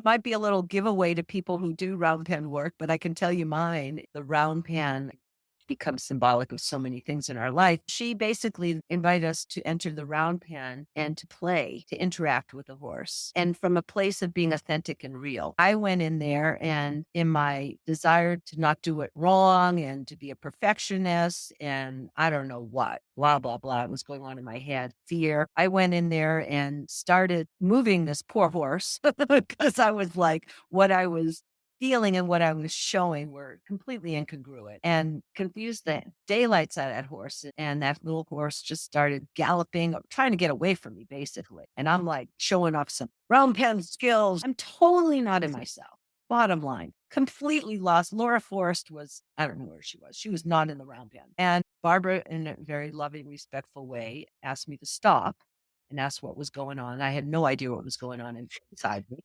might be a little giveaway to people who do round pen work, but I can tell you mine, the round pen becomes symbolic of so many things in our life. She basically invited us to enter the round pen and to play, to interact with the horse, and from a place of being authentic and real. I went in there and in my desire to not do it wrong and to be a perfectionist and I don't know what, blah, blah, blah, was going on in my head, fear. I went in there and started moving this poor horse because I was like, what I was feeling and what I was showing were completely incongruent and confused the daylights out of that horse. And that little horse just started galloping, trying to get away from me, basically. And I'm like showing off some round pen skills. I'm totally not in myself. Bottom line, completely lost. Laura Forrest was, I don't know where she was. She was not in the round pen. And Barbara, in a very loving, respectful way, asked me to stop and asked what was going on. I had no idea what was going on inside me.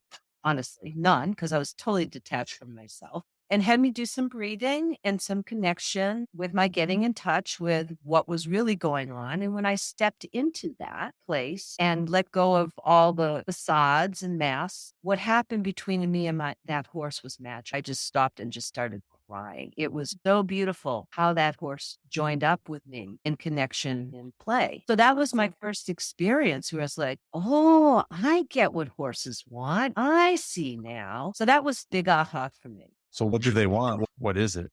Honestly, none, because I was totally detached from myself, and had me do some breathing and some connection with my getting in touch with what was really going on. And when I stepped into that place and let go of all the facades and masks, what happened between me and that horse was magic. I just stopped and just started crying. It was so beautiful how that horse joined up with me in connection and play. So that was my first experience where I was like, oh, I get what horses want. I see now. So that was big aha for me. So what do they want? What is it?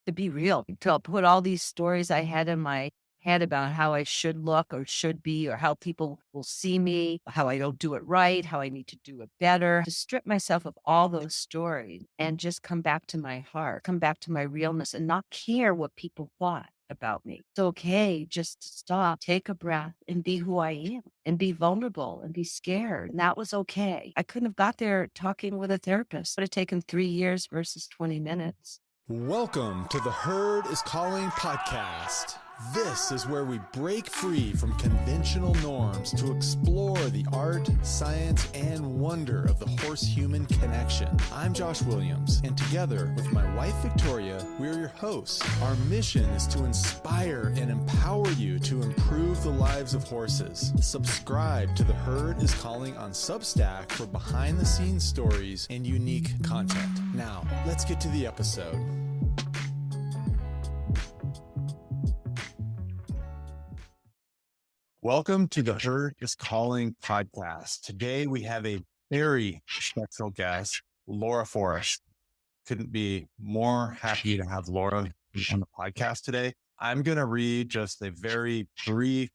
To be real, to put all these stories I had in my head about how I should look or should be, or how people will see me, how I don't do it right, how I need to do it better, to strip myself of all those stories and just come back to my heart, come back to my realness and not care what people thought about me. It's okay just to stop, take a breath and be who I am and be vulnerable and be scared. And that was okay. I couldn't have got there talking with a therapist. It would have taken 3 years versus 20 minutes. Welcome to the Herd is Calling podcast. This is where we break free from conventional norms to explore the art, science, and wonder of the horse-human connection. I'm Josh Williams, and together with my wife Victoria, we're your hosts. Our mission is to inspire and empower you to improve the lives of horses. Subscribe to the Herd is Calling on Substack for behind-the-scenes stories and unique content. Now, let's get to the episode. Welcome to the Herd is Calling podcast. Today we have a very special guest, Laura Forrest. Couldn't be more happy to have Laura on the podcast today. I'm going to read just a very brief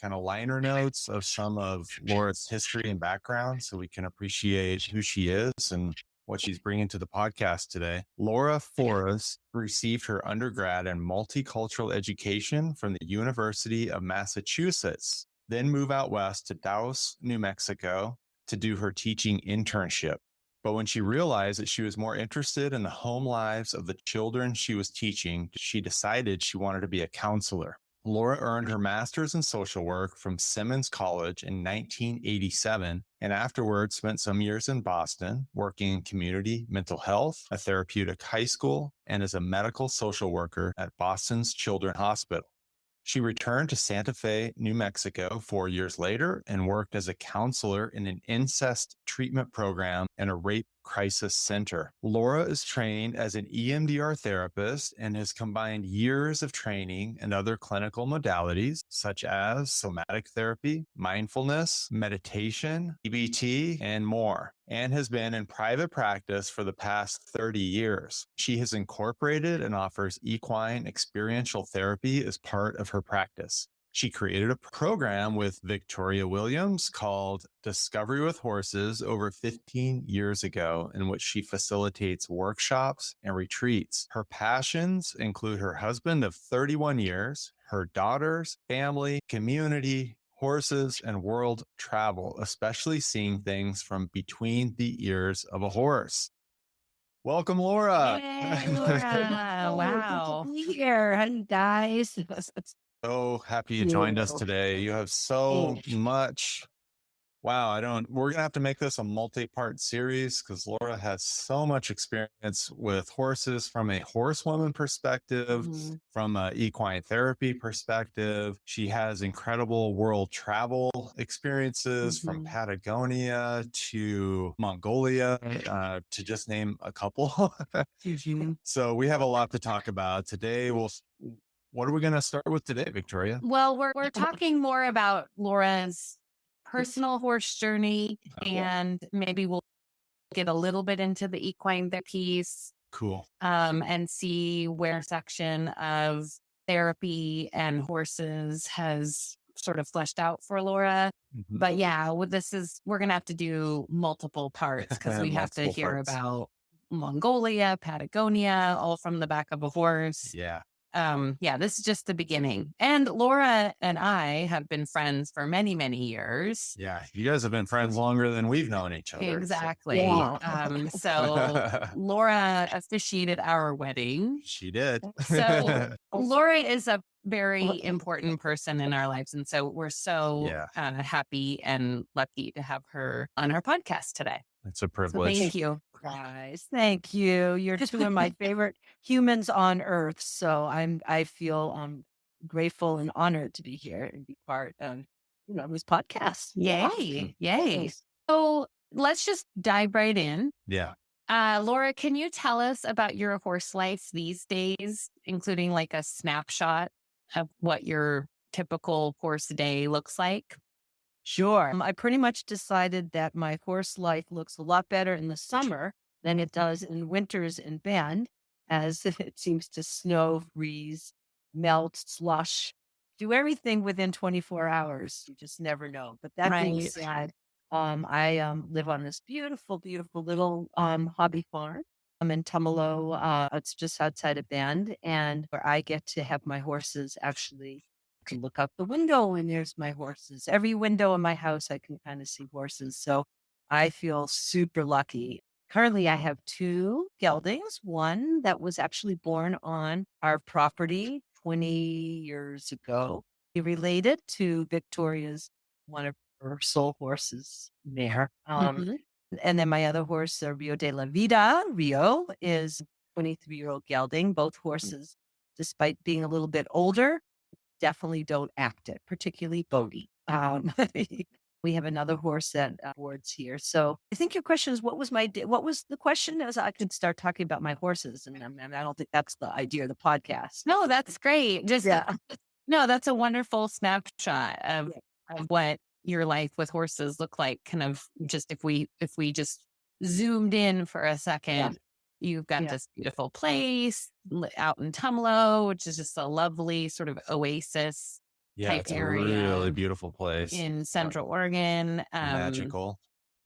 kind of liner notes of some of Laura's history and background so we can appreciate who she is and what she's bringing to the podcast today. Laura Forrest received her undergrad in multicultural education from the University of Massachusetts, then moved out west to Taos, New Mexico to do her teaching internship. But when she realized that she was more interested in the home lives of the children she was teaching, she decided she wanted to be a counselor. Laura earned her master's in social work from Simmons College in 1987, and afterwards spent some years in Boston working in community mental health, a therapeutic high school, and as a medical social worker at Boston's Children's Hospital. She returned to Santa Fe, New Mexico 4 years later and worked as a counselor in an incest treatment program and a rape crisis center. Laura is trained as an EMDR therapist and has combined years of training in other clinical modalities such as somatic therapy, mindfulness, meditation, EBT, and more, and has been in private practice for the past 30 years. She has incorporated and offers equine experiential therapy as part of her practice. She created a program with Victoria Williams called Discovery with Horses over 15 years ago, in which she facilitates workshops and retreats. Her passions include her husband of 31 years, her daughters, family, community, horses, and world travel, especially seeing things from between the ears of a horse. Welcome, Laura. Hey, Laura. Wow. Good to be here. Hi, guys. So happy you joined us today. You have so much Wow, we're going to have to make this a multi-part series because Laura has so much experience with horses from a horsewoman perspective, from an equine therapy perspective. She has incredible world travel experiences from Patagonia to Mongolia, to just name a couple. So we have a lot to talk about today. What are we going to start with today, Victoria? Well, we're talking more about Laura's personal horse journey, and maybe we'll get a little bit into the equine piece, Cool. and see where section of therapy and horses has sort of fleshed out for Laura. But yeah, we're going to have to do multiple parts because we have to Multiple hear parts. about Mongolia, Patagonia, all from the back of a horse. Yeah. This is just the beginning. And Laura and I have been friends for many, many years. Yeah. You guys have been friends longer than we've known each other. Exactly. Yeah. So Laura officiated our wedding. She did. So Laura is a very important person in our lives. And so we're so happy and lucky to have her on our podcast today. It's a So privilege. thank you. Guys, thank you. You're two of my favorite humans on earth. So I feel grateful and honored to be here and be part of this podcast. Yay. Yay. So let's just dive right in. Yeah. Laura, can you tell us about your horse life these days, including like a snapshot of what your typical horse day looks like? Sure. I pretty much decided that my horse life looks a lot better in the summer than it does in winters in Bend, as it seems to snow, freeze, melt, slush, do everything within 24 hours. You just never know. But that being Right. said, I live on this beautiful, beautiful little hobby farm. I'm in Tumalo. It's just outside of Bend, and where I get to have my horses actually can look out the window and there's my horses. Every window in my house, I can kind of see horses. So I feel super lucky. Currently, I have 2 geldings. One that was actually born on our property 20 years ago. He related to Victoria's, one of her soul horses, mare. And then my other horse, Rio de la Vida. Rio is a 23-year-old gelding. Both horses, despite being a little bit older, definitely don't act it, particularly Bodhi. We have another horse that boards here. So I think your question is, what was the question? As I could start talking about my horses, and I don't think that's the idea of the podcast. No, that's great. No, that's a wonderful snapshot of what your life with horses look like. Kind of just if we just zoomed in for a second. You've got this beautiful place out in Tumalo, which is just a lovely sort of oasis type It's area. a really beautiful place In Central Oregon. Magical.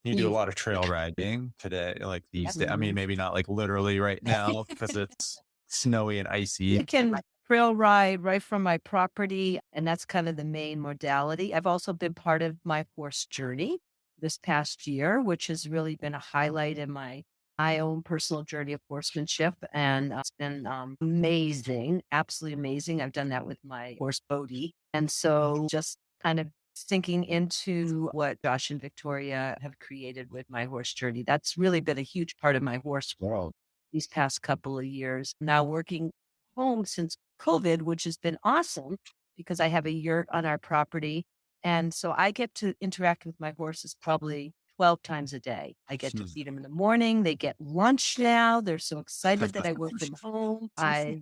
You do a lot of trail riding today, like these days. I mean, maybe not like literally right now because it's snowy and icy. You can trail ride right from my property, and that's kind of the main modality. I've also been part of my horse journey this past year, which has really been a highlight in my own personal journey of horsemanship. And it's been amazing, absolutely amazing. I've done that with my horse Bodhi. And so just kind of sinking into what Josh and Victoria have created with my horse journey. That's really been a huge part of my horse world these past couple of years. Now working home since COVID, which has been awesome because I have a yurt on our property. And so I get to interact with my horses probably 12 times a day. I get to feed them in the morning. They get lunch now. They're so excited that I work from home. I,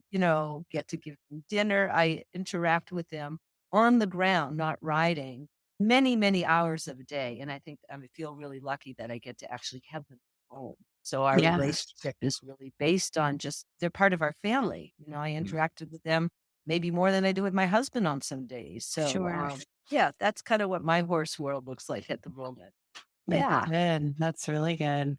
get to give them dinner. I interact with them on the ground, not riding, many, many hours of a day. And I think I feel really lucky that I get to actually have them home. So our relationship is really based on just, they're part of our family. I interacted with them maybe more than I do with my husband on some days. So that's kind of what my horse world looks like at the moment. Yeah. Good. That's really good.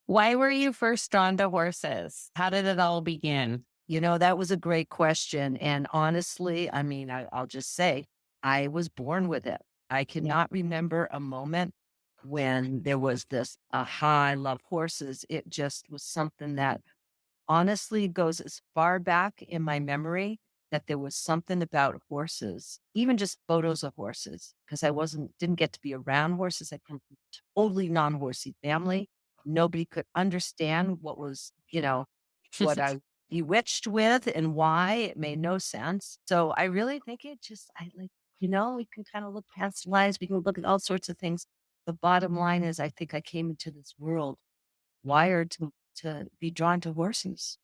Why were you first drawn to horses? How did it all begin? That was a great question. And honestly, I'll just say I was born with it. I cannot remember a moment when there was this, I love horses. It just was something that honestly goes as far back in my memory that there was something about horses, even just photos of horses, because I didn't get to be around horses. I come from a totally non-horsey family. Nobody could understand what was, what I bewitched with and why. It made no sense. So I really think we can kind of look past lies. We can look at all sorts of things. The bottom line is, I think I came into this world wired to be drawn to horses.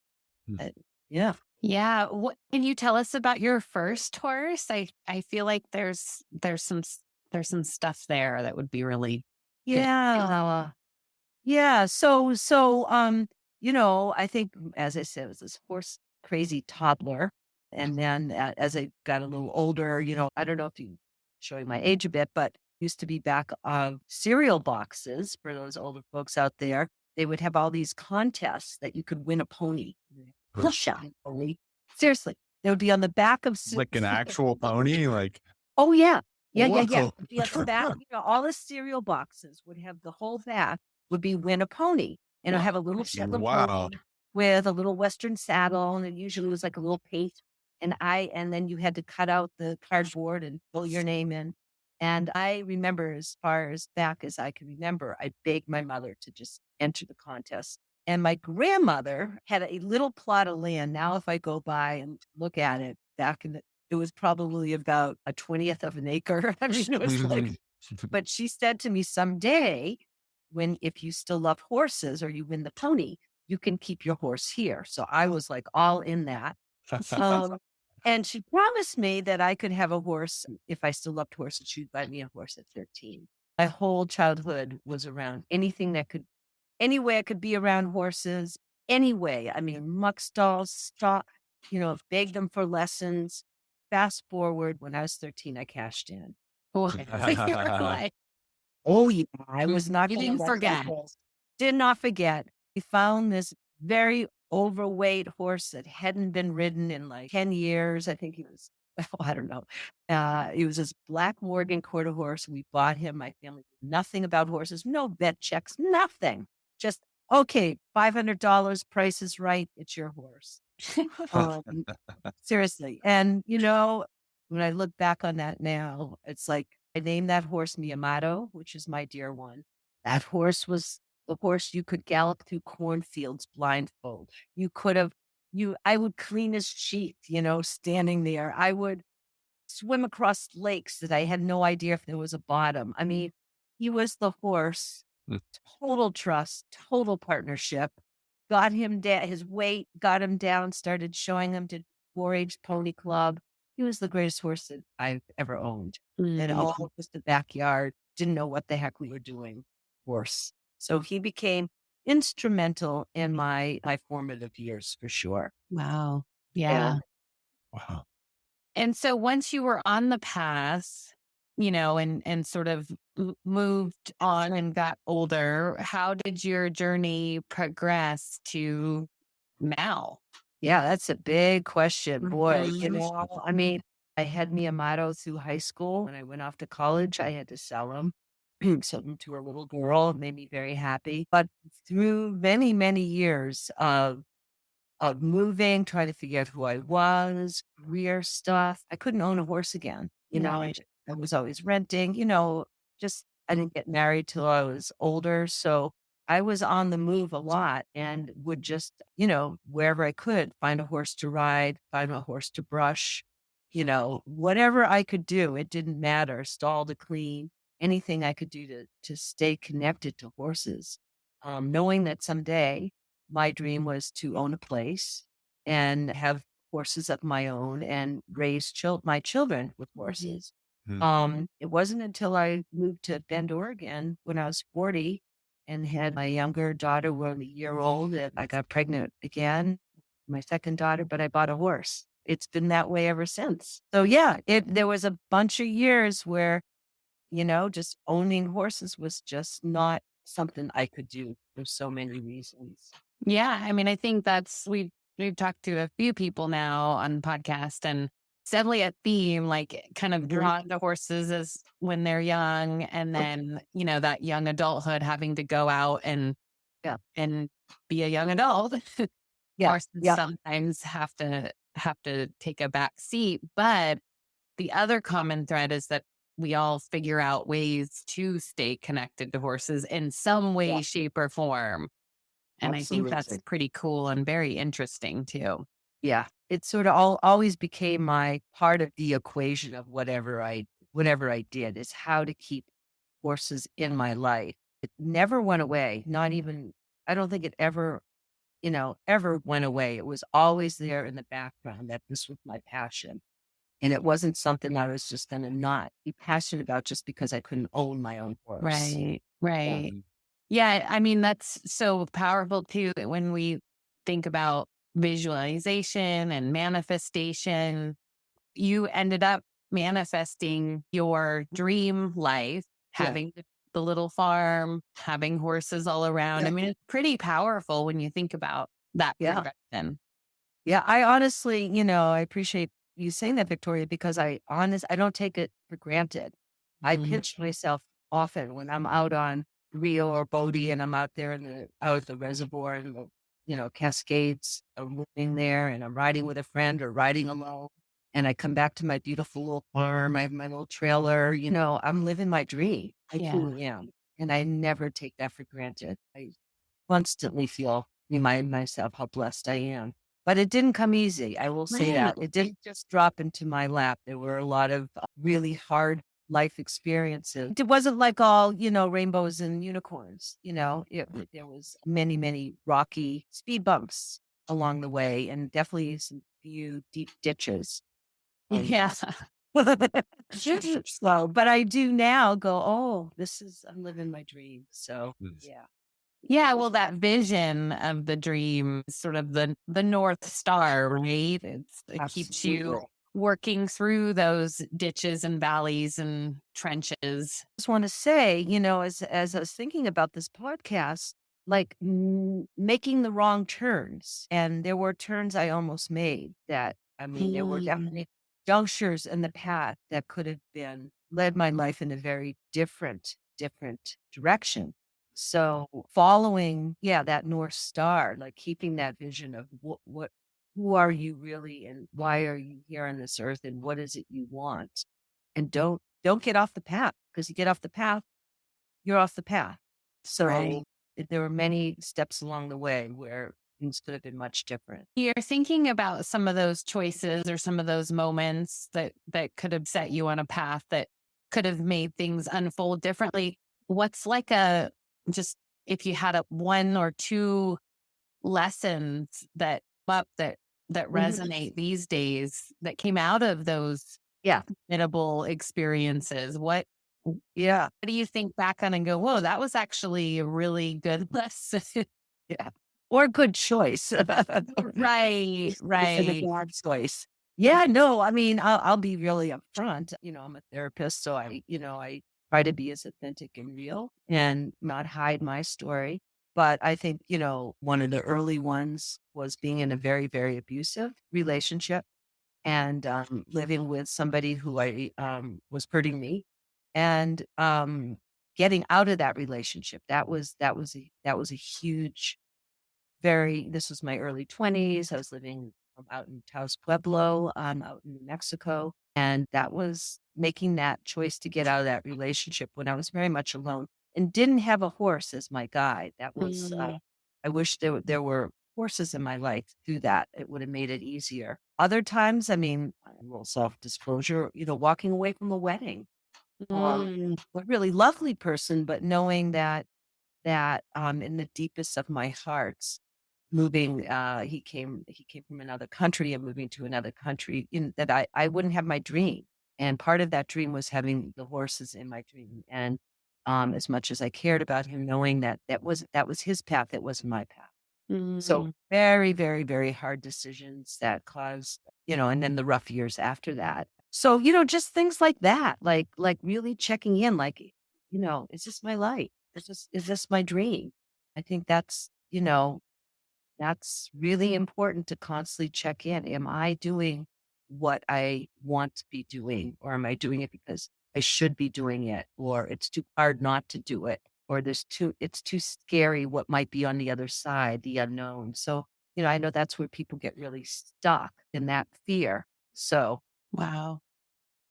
Yeah. Yeah. What can you tell us about your first horse? I feel like there's some stuff there that would be really good. Yeah. Yeah. I think, as I said, it was this horse crazy toddler. And then as I got a little older, I don't know if you showing my age a bit, but used to be back of cereal boxes for those older folks out there. They would have all these contests that you could win a pony. Shiny pony. Seriously. They would be on the back of Like an actual pony, like. Oh yeah. Yeah. Whoa. It'd be at the back, all the cereal boxes would have the whole back would be win a pony. And it'll have a little Shetland Wow. pony with a little Western saddle. And it usually was like a little paint. And then you had to cut out the cardboard and fill your name in. And I remember, as far as back as I can remember, I begged my mother to just enter the contest. And my grandmother had a little plot of land. Now, if I go by and look at it, it was probably about a 20th of an acre. I mean, it was like, but she said to me, someday, if you still love horses or you win the pony, you can keep your horse here. So I was like all in that. And she promised me that I could have a horse if I still loved horses. She'd buy me a horse at 13. My whole childhood was around any way I could be around horses, any way. I mean, muck stalls, stop, beg them for lessons. Fast forward, when I was 13, I cashed in. Oh, yeah. I was not. You didn't forget. Did not forget. We found this very overweight horse that hadn't been ridden in like 10 years. I think he was, I don't know. He was this black Morgan quarter horse. We bought him. My family knew nothing about horses, no vet checks, nothing. Just, okay, $500, price is right. It's your horse. Seriously. And, when I look back on that now, it's like I named that horse Miyamoto, which is my dear one. That horse was the horse you could gallop through cornfields blindfold. I would clean his sheath, standing there. I would swim across lakes that I had no idea if there was a bottom. I mean, he was the horse, total trust, total partnership. Got him down, his weight got him down, started showing him to 4-H Pony Club. He was the greatest horse that I've ever owned. And all just the backyard, didn't know what the heck we were doing. Horse. So he became instrumental in my formative years for sure. Wow. Yeah. Wow. And so once you were on the path, and sort of moved on and got older, how did your journey progress to now? Yeah, that's a big question. Boy, I mean, I had Miyamoto through high school. When I went off to college, I had to sell him. Sold him to a little girl. It made me very happy. But through many, many years of moving, trying to figure out who I was, career stuff, I couldn't own a horse again. I was always renting, I didn't get married till I was older. So I was on the move a lot and would just, wherever I could, find a horse to ride, find a horse to brush, whatever I could do. It didn't matter. Stall to clean, anything I could do to stay connected to horses. Knowing that someday my dream was to own a place and have horses of my own and raise my children with horses. It wasn't until I moved to Bend, Oregon when I was 40 and had my younger daughter, a year old, that I got pregnant again, my second daughter, but I bought a horse. It's been that way ever since. So yeah, there was a bunch of years where, just owning horses was just not something I could do for so many reasons. Yeah. I mean, I think we've talked to a few people now on the podcast, and it's definitely a theme, like kind of drawn to horses as when they're young. And then, that young adulthood, having to go out and be a young adult. Horses sometimes have to have to take a back seat. But the other common thread is that we all figure out ways to stay connected to horses in some way, shape, or form. And I think that's Absolutely. pretty cool and very interesting too. Yeah. It sort of always became my part of the equation of whatever I did is how to keep horses in my life. It never went away. Not even, I don't think it ever, ever went away. It was always there in the background that this was my passion. And it wasn't something I was just going to not be passionate about just because I couldn't own my own horse. Right. Yeah. Right. Yeah. I mean, that's so powerful too, that when we think about visualization and manifestation, you ended up manifesting your dream life, Yeah. having the little farm, having horses all around. I Yeah. mean, it's pretty powerful when you think about that Yeah. progression. Yeah. I honestly, I appreciate you saying that, Victoria, because I don't take it for granted. I Mhm. pinch myself often when I'm out on Rio or Bodie and I'm out there out at the reservoir and the, cascades are moving there and I'm riding with a friend or riding alone. And I come back to my beautiful little farm. I have my little trailer, I'm living my dream. I Yeah. truly am. And I never take that for granted. I constantly remind myself how blessed I am. But it didn't come easy. I will say that. Right. It didn't just drop into my lap. There were a lot of really hard life experiences. It wasn't like all, rainbows and unicorns, there was many, many rocky speed bumps along the way and definitely some few deep ditches. Yeah. So, but I do now go, oh, I'm living my dream. So, yeah. Yeah, well, that vision of the dream is sort of the North Star, right? It keeps you Absolutely. working through those ditches and valleys and trenches. Just want to say, as I was thinking about this podcast, like making the wrong turns, and there were turns I almost made that, I mean, there were Mm. definitely junctures in the path that could have led my life in a very different direction. So following, that North Star, like keeping that vision of who are you really and why are you here on this earth and what is it you want? And don't get off the path because you get off the path, you're off the path. So Right. there were many steps along the way where things could have been much different. You're thinking about some of those choices or some of those moments that could have set you on a path that could have made things unfold differently. What's like just if you had one or two lessons that resonate these days that came out of those Yeah. formidable experiences, what Yeah. do you think back on and go, whoa, that was actually a really good lesson? Yeah. Or good choice. Right, And a right. bad choice. Yeah, no, I mean, I'll be really upfront. I'm a therapist, so I try to be as authentic and real and not hide my story. But I think, one of the early ones was being in a very, very abusive relationship and living with somebody who I was hurting me and getting out of that relationship. That was a huge this was my early 20s. I was living out in Taos Pueblo, out in New Mexico. And that was making that choice to get out of that relationship when I was very much alone and didn't have a horse as my guide. That was, Mm. I wish there were horses in my life to do that. It would have made it easier. Other times, I mean, a little self-disclosure, walking away from a wedding. A really lovely person, but knowing that in the deepest of my hearts moving he came from another country and moving to another country in that I wouldn't have my dream, and part of that dream was having the horses in my dream, and as much as I cared about him, knowing that was his path, it wasn't my path. So Mm. very, very, very hard decisions that caused, and then the rough years after that. So, just things like that, like really checking in, like, is this my life? Is this my dream? I think that's really important to constantly check in. Am I doing what I want to be doing? Or am I doing it because I should be doing it? Or it's too hard not to do it? Or it's too scary what might be on the other side, the unknown. So, I know that's where people get really stuck in that fear. So Wow.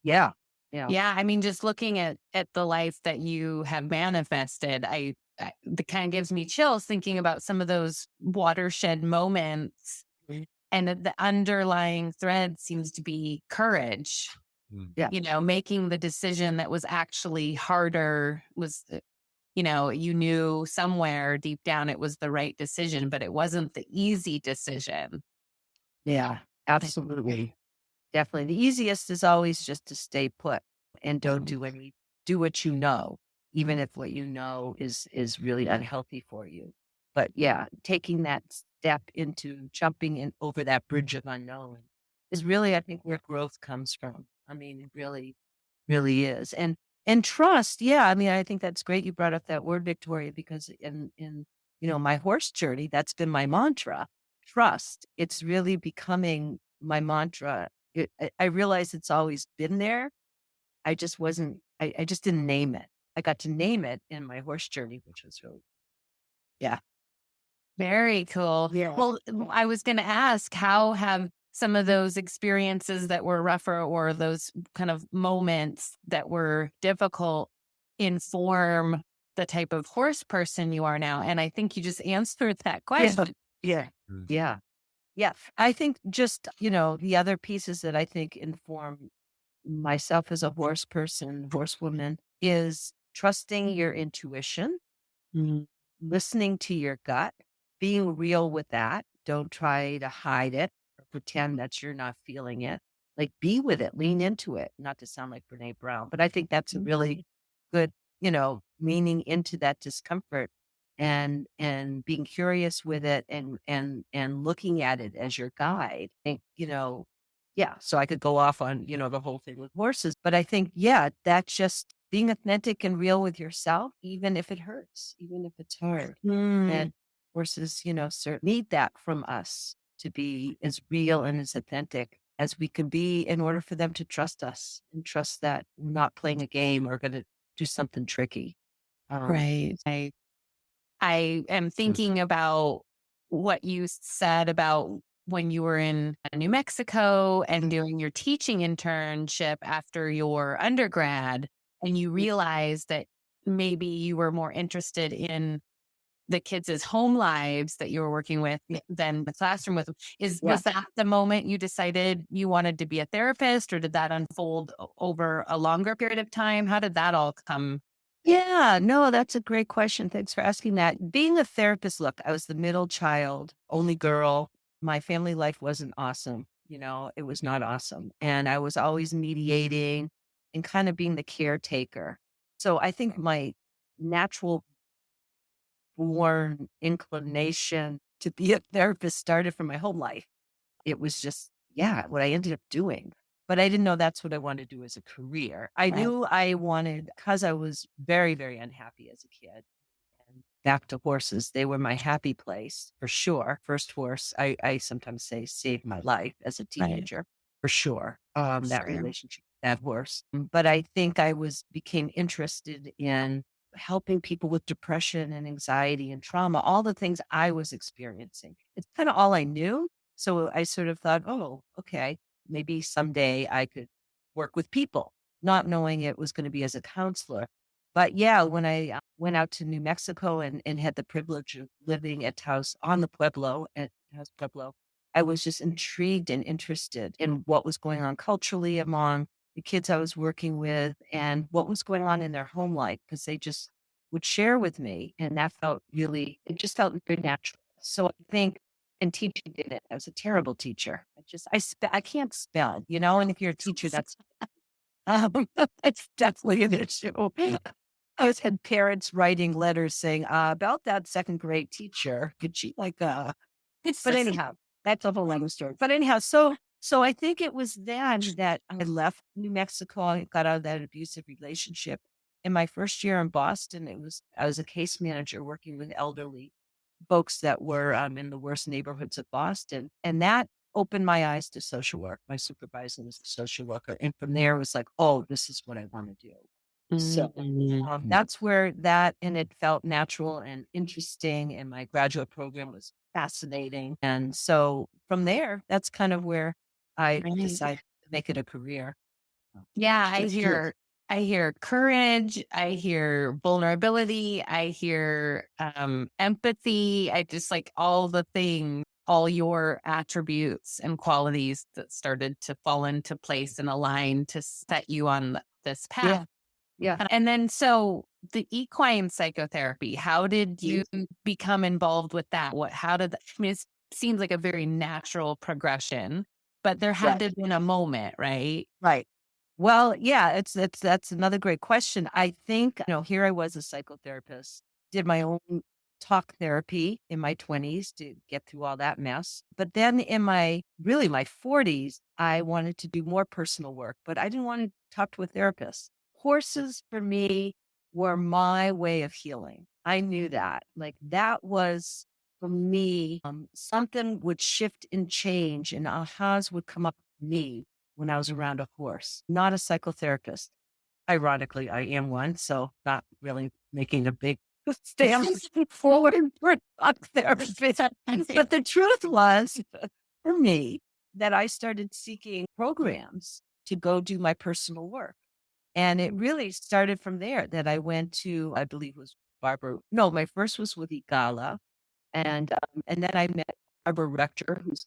yeah, yeah, Yeah, I mean, just looking at the life that you have manifested, that kind of gives me chills thinking about some of those watershed moments, Mhm. and the underlying thread seems to be courage. Mm. yeah, Making the decision that was actually harder was, you knew somewhere deep down it was the right decision, but it wasn't the easy decision. yeah, absolutely. Definitely. The easiest is always just to stay put and don't do what you know, even if what you know is really unhealthy for you. But yeah, taking that step into jumping in over that bridge of unknown is really, I think, where growth comes from. I mean, it really, really is. And trust, yeah. I mean, I think that's great you brought up that word, Victoria, because in my horse journey, that's been my mantra. Trust. It's really becoming my mantra. I realize it's always been there. I just didn't name it. I got to name it in my horse journey, which was really, yeah. Very cool. Yeah. Well, I was going to ask, how have some of those experiences that were rougher or those kind of moments that were difficult inform the type of horse person you are now? And I think you just answered that Yeah. question. Yeah. Mm. Yeah. Yeah. I think just, the other pieces that I think inform myself as a horse person, horsewoman, is trusting your intuition, listening to your gut, being real with that. Don't try to hide it or pretend that you're not feeling it. Like be with it, lean into it, not to sound like Brene Brown, but I think that's a really good, leaning into that discomfort and being curious with it and looking at it as your guide. Yeah, so I could go off on, the whole thing with horses, but I think, yeah, that's just being authentic and real with yourself, even if it hurts, even if it's hard. And horses, certainly need that from us to be as real and as authentic as we can be in order for them to trust us and trust that we're not playing a game or going to do something tricky. Right. I am thinking about what you said about when you were in New Mexico and doing your teaching internship after your undergrad, and you realized that maybe you were more interested in the kids' home lives that you were working with than the classroom with. Yeah. Was that the moment you decided you wanted to be a therapist, or did that unfold over a longer period of time? How did that all come? Yeah, no, that's a great question. Thanks for asking that. Being a therapist, look, I was the middle child, only girl. My family life wasn't awesome. It was not awesome. And I was always mediating and kind of being the caretaker. So I think my natural born inclination to be a therapist started from my home life. It was just, yeah, what I ended up doing. But I didn't know that's what I wanted to do as a career. I knew I wanted, because I was very, very unhappy as a kid. And back to horses, they were my happy place for sure. First horse, I sometimes say saved my life as a teenager for sure. That relationship with that horse. But I think became interested in helping people with depression and anxiety and trauma, all the things I was experiencing. It's kind of all I knew. So I sort of thought, oh, okay, maybe someday I could work with people, not knowing it was going to be as a counselor. But yeah, when I went out to New Mexico and had the privilege of living at Taos on the Pueblo, at Taos Pueblo, I was just intrigued and interested in what was going on culturally among the kids I was working with and what was going on in their home life because they just would share with me. And it just felt very natural. So I think, and teaching did it. I was a terrible teacher. I can't spell, and if you're a teacher, it's definitely an issue. I always had parents writing letters saying, about that second grade teacher, could she but anyhow, that's a whole other story. But anyhow, so I think it was then that I left New Mexico. I got out of that abusive relationship. In my first year in Boston, I was a case manager working with elderly folks that were in the worst neighborhoods of Boston. And that opened my eyes to social work. My supervisor was a social worker. And from there it was like, oh, this is what I want to do. So Mhm. that's where that, and it felt natural and interesting. And my graduate program was fascinating. And so from there, that's kind of where I Right. decided to make it a career. Yeah, That's good. I hear courage, I hear vulnerability, I hear empathy. I just like all the things, all your attributes and qualities that started to fall into place and align to set you on this path. Yeah. Yeah. And then so the equine psychotherapy, how did you become involved with that? How did that, I mean, it seems like a very natural progression, but there had Right. to have been a moment, right? Right. Well, yeah, that's another great question. I think, here I was a psychotherapist, did my own talk therapy in my 20s to get through all that mess. But then in my 40s, I wanted to do more personal work, but I didn't want to talk to a therapist. Horses for me were my way of healing. I knew that. Like that was for me, something would shift and change and ahas would come up for me when I was around a horse, not a psychotherapist. Ironically, I am one, so not really making a big stand forward for talk therapy. But the truth was, for me, that I started seeking programs to go do my personal work. And it really started from there that I went to, I believe it was Barbara. No, my first was with Igala. And then I met Barbara Rector, who's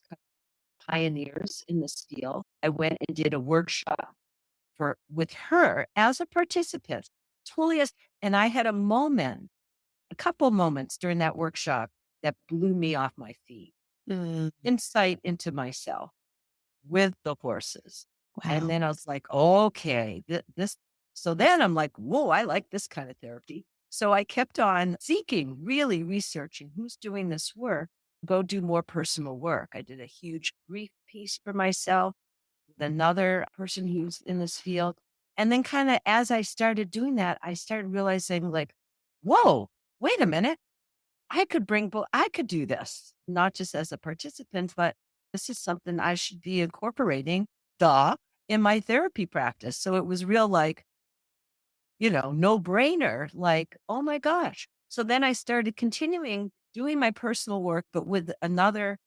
pioneers in this field. I went and did a workshop with her as a participant. Totally as, and I had a couple moments during that workshop that blew me off my feet. Insight into myself with the horses. And Wow. then I was like, okay, this. So then I'm like, whoa, I like this kind of therapy. So I kept on seeking, really researching who's doing this work, go do more personal work. I did a huge grief piece for myself, with another person who's in this field. And then kind of as I started doing that, I started realizing like, whoa, wait a minute. I could do this, not just as a participant, but this is something I should be incorporating, in my therapy practice. So it was real like, no brainer, like, oh my gosh. So then I started continuing doing my personal work, but with another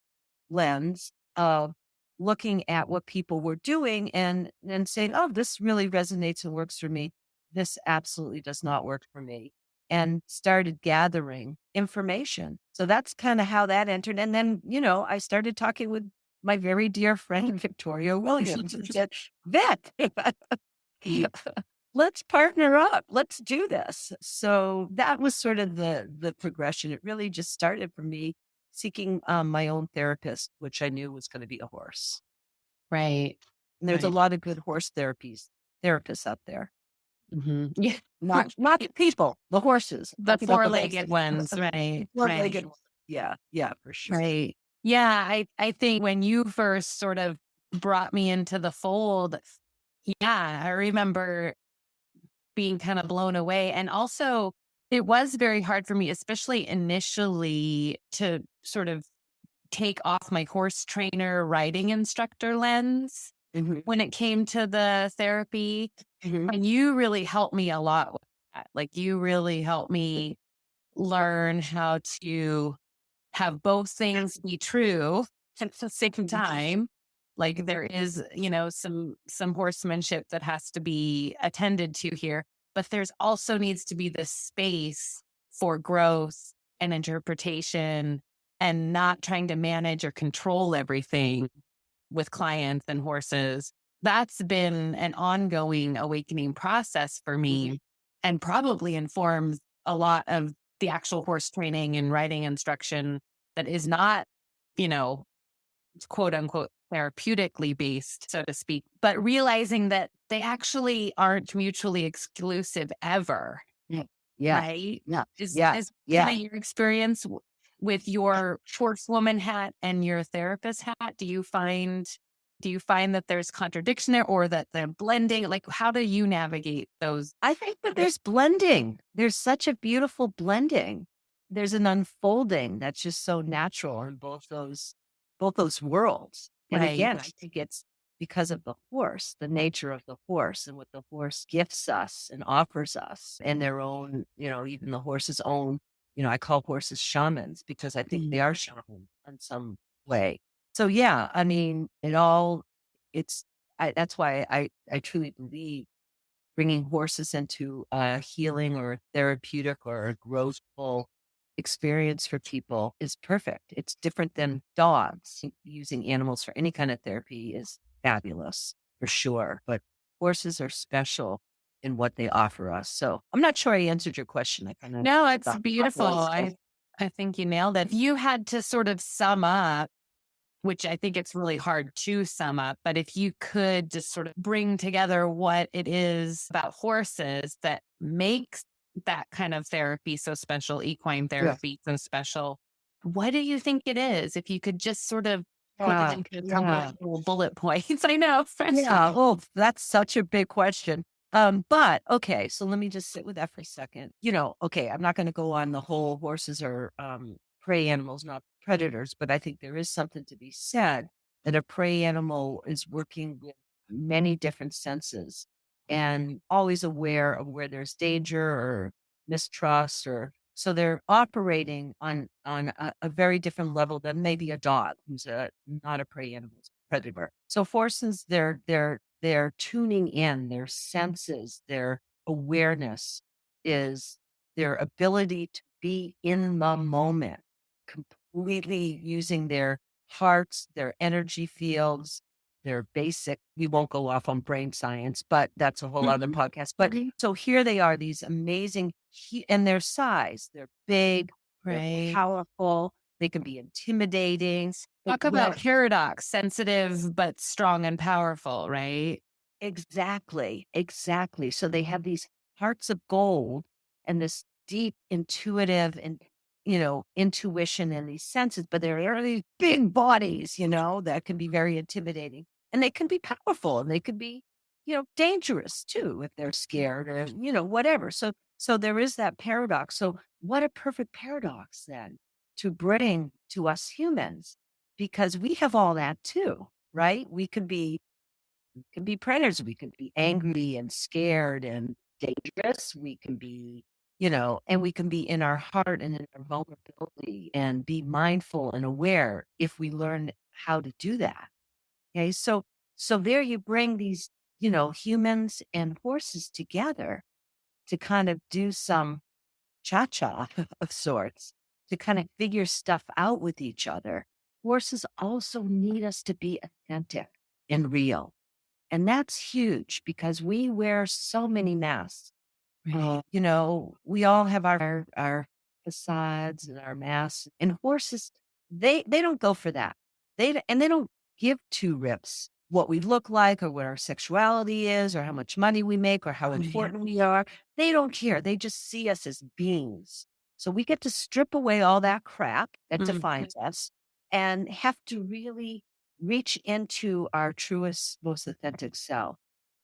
lens of looking at what people were doing and saying, oh, this really resonates and works for me. This absolutely does not work for me. And started gathering information. So that's kind of how that entered. And then, I started talking with my very dear friend, Victoria Williams, and said, Vic, let's partner up. Let's do this. So that was sort of the progression. It really just started for me seeking my own therapist, which I knew was going to be a horse. Right. And there's a Right. lot of good horse therapists out there. Yeah. Not the people, the horses. The Talking about four-legged horses. ones, right? Four-legged Right. ones. Yeah, for sure. Right. Yeah, I think when you first sort of brought me into the fold, yeah, I remember being kind of blown away. And also, it was very hard for me, especially initially, to sort of take off my horse trainer riding instructor lens Mhm, when it came to the therapy. mhm. And you really helped me a lot with that. Like, you really helped me learn how to have both things be true at the same time. Like there is, some horsemanship that has to be attended to here, but there's also needs to be this space for growth and interpretation and not trying to manage or control everything with clients and horses. That's been an ongoing awakening process for me and probably informs a lot of the actual horse training and riding instruction that is not, you know, quote unquote therapeutically based, so to speak, but realizing that they actually aren't mutually exclusive ever. Yeah, yeah, Right? yeah, Is yeah, is yeah. kind of your experience with your horsewoman hat and your therapist hat? Do you find that there's contradiction there or that they're blending? Like, how do you navigate those? I think that there's blending. There's such a beautiful blending. There's an unfolding that's just so natural in both those worlds. And Right. again, I think it's because of the horse, the nature of the horse and what the horse gifts us and offers us and their own, even the horse's own, I call horses shamans because I think they are shaman in some way. So yeah, I mean, that's why I truly believe bringing horses into a healing or therapeutic or a growthful experience for people is perfect. It's different than dogs. Using animals for any kind of therapy is fabulous for sure, but horses are special in what they offer us. So I'm not sure I answered your question. No, it's beautiful. I think you nailed it. If you had to sort of sum up, which I think it's really hard to sum up, but if you could just sort of bring together what it is about horses that makes that kind of therapy so special, equine therapy so special, what do you think it is? If you could just sort of put it into a couple of little bullet points. I know. Yeah. Oh, that's such a big question. But okay, so let me just sit with that for a second. Okay, I'm not going to go on the whole horses are prey animals, not predators, but I think there is something to be said that a prey animal is working with many different senses and always aware of where there's danger or mistrust, or so they're operating on a very different level than maybe a dog who's not a prey animal, predator. So horses, they're tuning in, their senses, their awareness is their ability to be in the moment, completely using their hearts, their energy fields, their basic, we won't go off on brain science, but that's a whole other podcast. But so here they are, these amazing, and their size, they're big, they're powerful, they can be intimidating. Talk about paradox, sensitive, but strong and powerful, right? Exactly. Exactly. So they have these hearts of gold and this deep intuitive and, intuition and these senses, but there are these big bodies, that can be very intimidating, and they can be powerful, and they could be, dangerous too if they're scared or, whatever. So there is that paradox. So what a perfect paradox then to bring to us humans, because we have all that too, right? We could be predators. We could be angry and scared and dangerous. We can be, and we can be in our heart and in our vulnerability and be mindful and aware if we learn how to do that. Okay. So there you bring these, humans and horses together to kind of do some cha-cha of sorts, to kind of figure stuff out with each other. Horses also need us to be authentic and real. And that's huge because we wear so many masks. We all have our facades and our masks, and horses, they don't go for that. They don't give two rips what we look like or what our sexuality is or how much money we make or how important we are. They don't care. They just see us as beings. So we get to strip away all that crap that defines us and have to really reach into our truest, most authentic self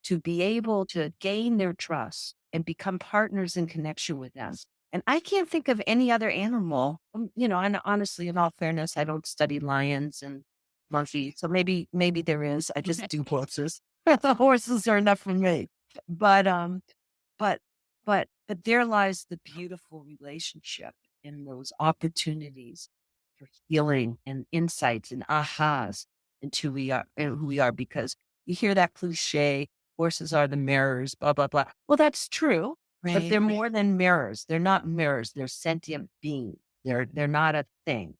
to be able to gain their trust and become partners in connection with them. And I can't think of any other animal, and honestly, in all fairness, I don't study lions and monkeys. So maybe there is. I just do horses. The horses are enough for me. But but there lies the beautiful relationship in those opportunities for healing and insights and ahas into who we are, because you hear that cliche, horses are the mirrors, blah, blah, blah. Well, that's true, but they're more than mirrors. They're not mirrors. They're sentient beings. They're not a thing.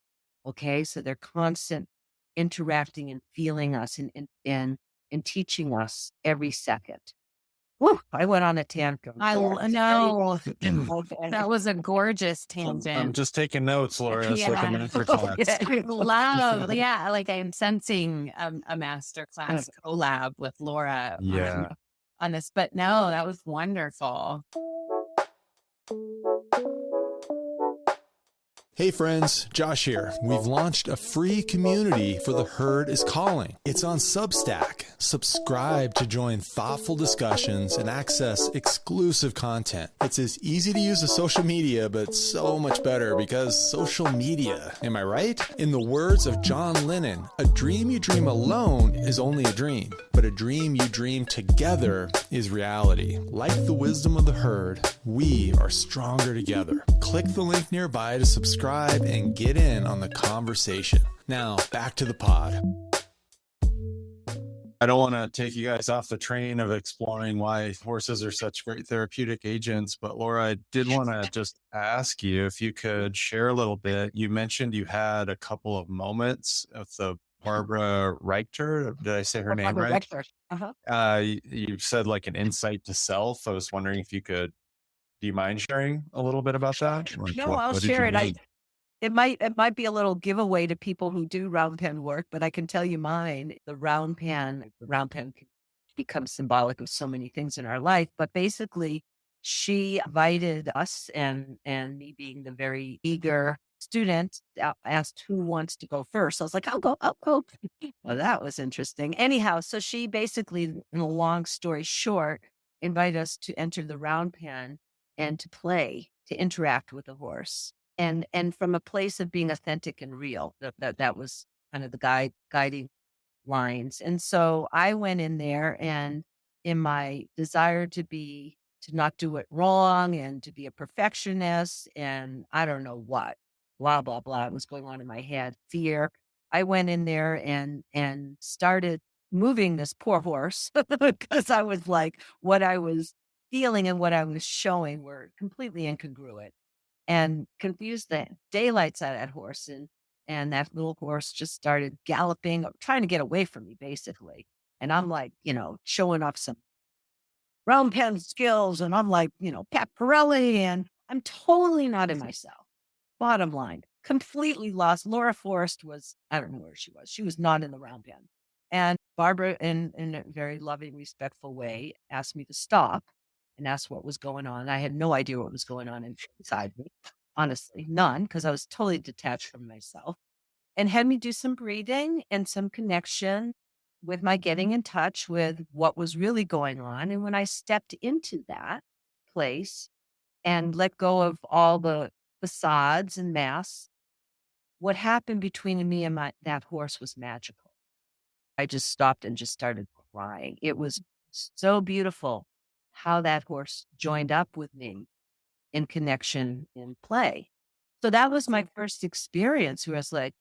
Okay. So they're constant interacting and feeling us and teaching us every second. Woo, I went on a tangent. I know. That was a gorgeous tangent. I'm just taking notes, Laura. So like a minute for class. Love, like I'm sensing a masterclass collab with Laura on this. But no, that was wonderful. Hey friends, Josh here. We've launched a free community for The Herd is Calling. It's on Substack. Subscribe to join thoughtful discussions and access exclusive content. It's as easy to use as social media, but so much better because social media. Am I right? In the words of John Lennon, a dream you dream alone is only a dream, but a dream you dream together is reality. Like the wisdom of the herd, we are stronger together. Click the link nearby to subscribe and get in on the conversation. Now, back to the pod. I don't want to take you guys off the train of exploring why horses are such great therapeutic agents, but Laura, I did want to just ask you if you could share a little bit. You mentioned you had a couple of moments with the Barbara Reichter. Did I say her name Barbara right? Reichter. You said like an insight to self. I was wondering if you could, do you mind sharing a little bit about that? Like, No, I'll what did share you it. mean? It might be a little giveaway to people who do round pen work, but I can tell you mine. The round pen can become symbolic of so many things in our life. But basically, she invited us, and me being the very eager student, asked who wants to go first. I was like, I'll go. Well, that was interesting. Anyhow, so she basically, in a long story short, invited us to enter the round pen and to play, to interact with the horse. And from a place of being authentic and real, that was kind of the guiding lines. And so I went in there, and in my desire to not do it wrong and to be a perfectionist and I don't know what, blah, blah, blah, was going on in my head, fear. I went in there and started moving this poor horse because I was like, what I was feeling and what I was showing were completely incongruent, and confused the daylights out of that horse. And that little horse just started galloping, trying to get away from me, basically. And I'm like, showing off some round pen skills. And I'm like, Pat Pirelli, and I'm totally not in myself. Bottom line, completely lost. Laura Forrest was, I don't know where she was. She was not in the round pen. And Barbara, in a very loving, respectful way, asked me to stop and asked what was going on. I had no idea what was going on inside me. Honestly, none, because I was totally detached from myself, and had me do some breathing and some connection with my getting in touch with what was really going on. And when I stepped into that place and let go of all the facades and masks, what happened between me and that horse was magical. I just stopped and just started crying. It was so beautiful how that horse joined up with me in connection in play. So that was my first experience where I was like,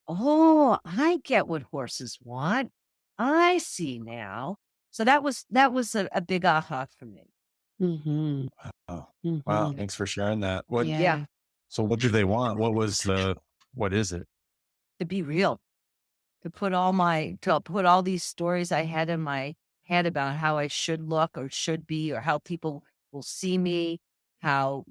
oh, I get what horses want. I see now. So that was a big aha for me. Mm-hmm. Oh, Mm-hmm. wow. Thanks for sharing that. Yeah. So what do they want? What is it? To be real, to put all these stories I had in my head about how I should look or should be, or how people will see me, how,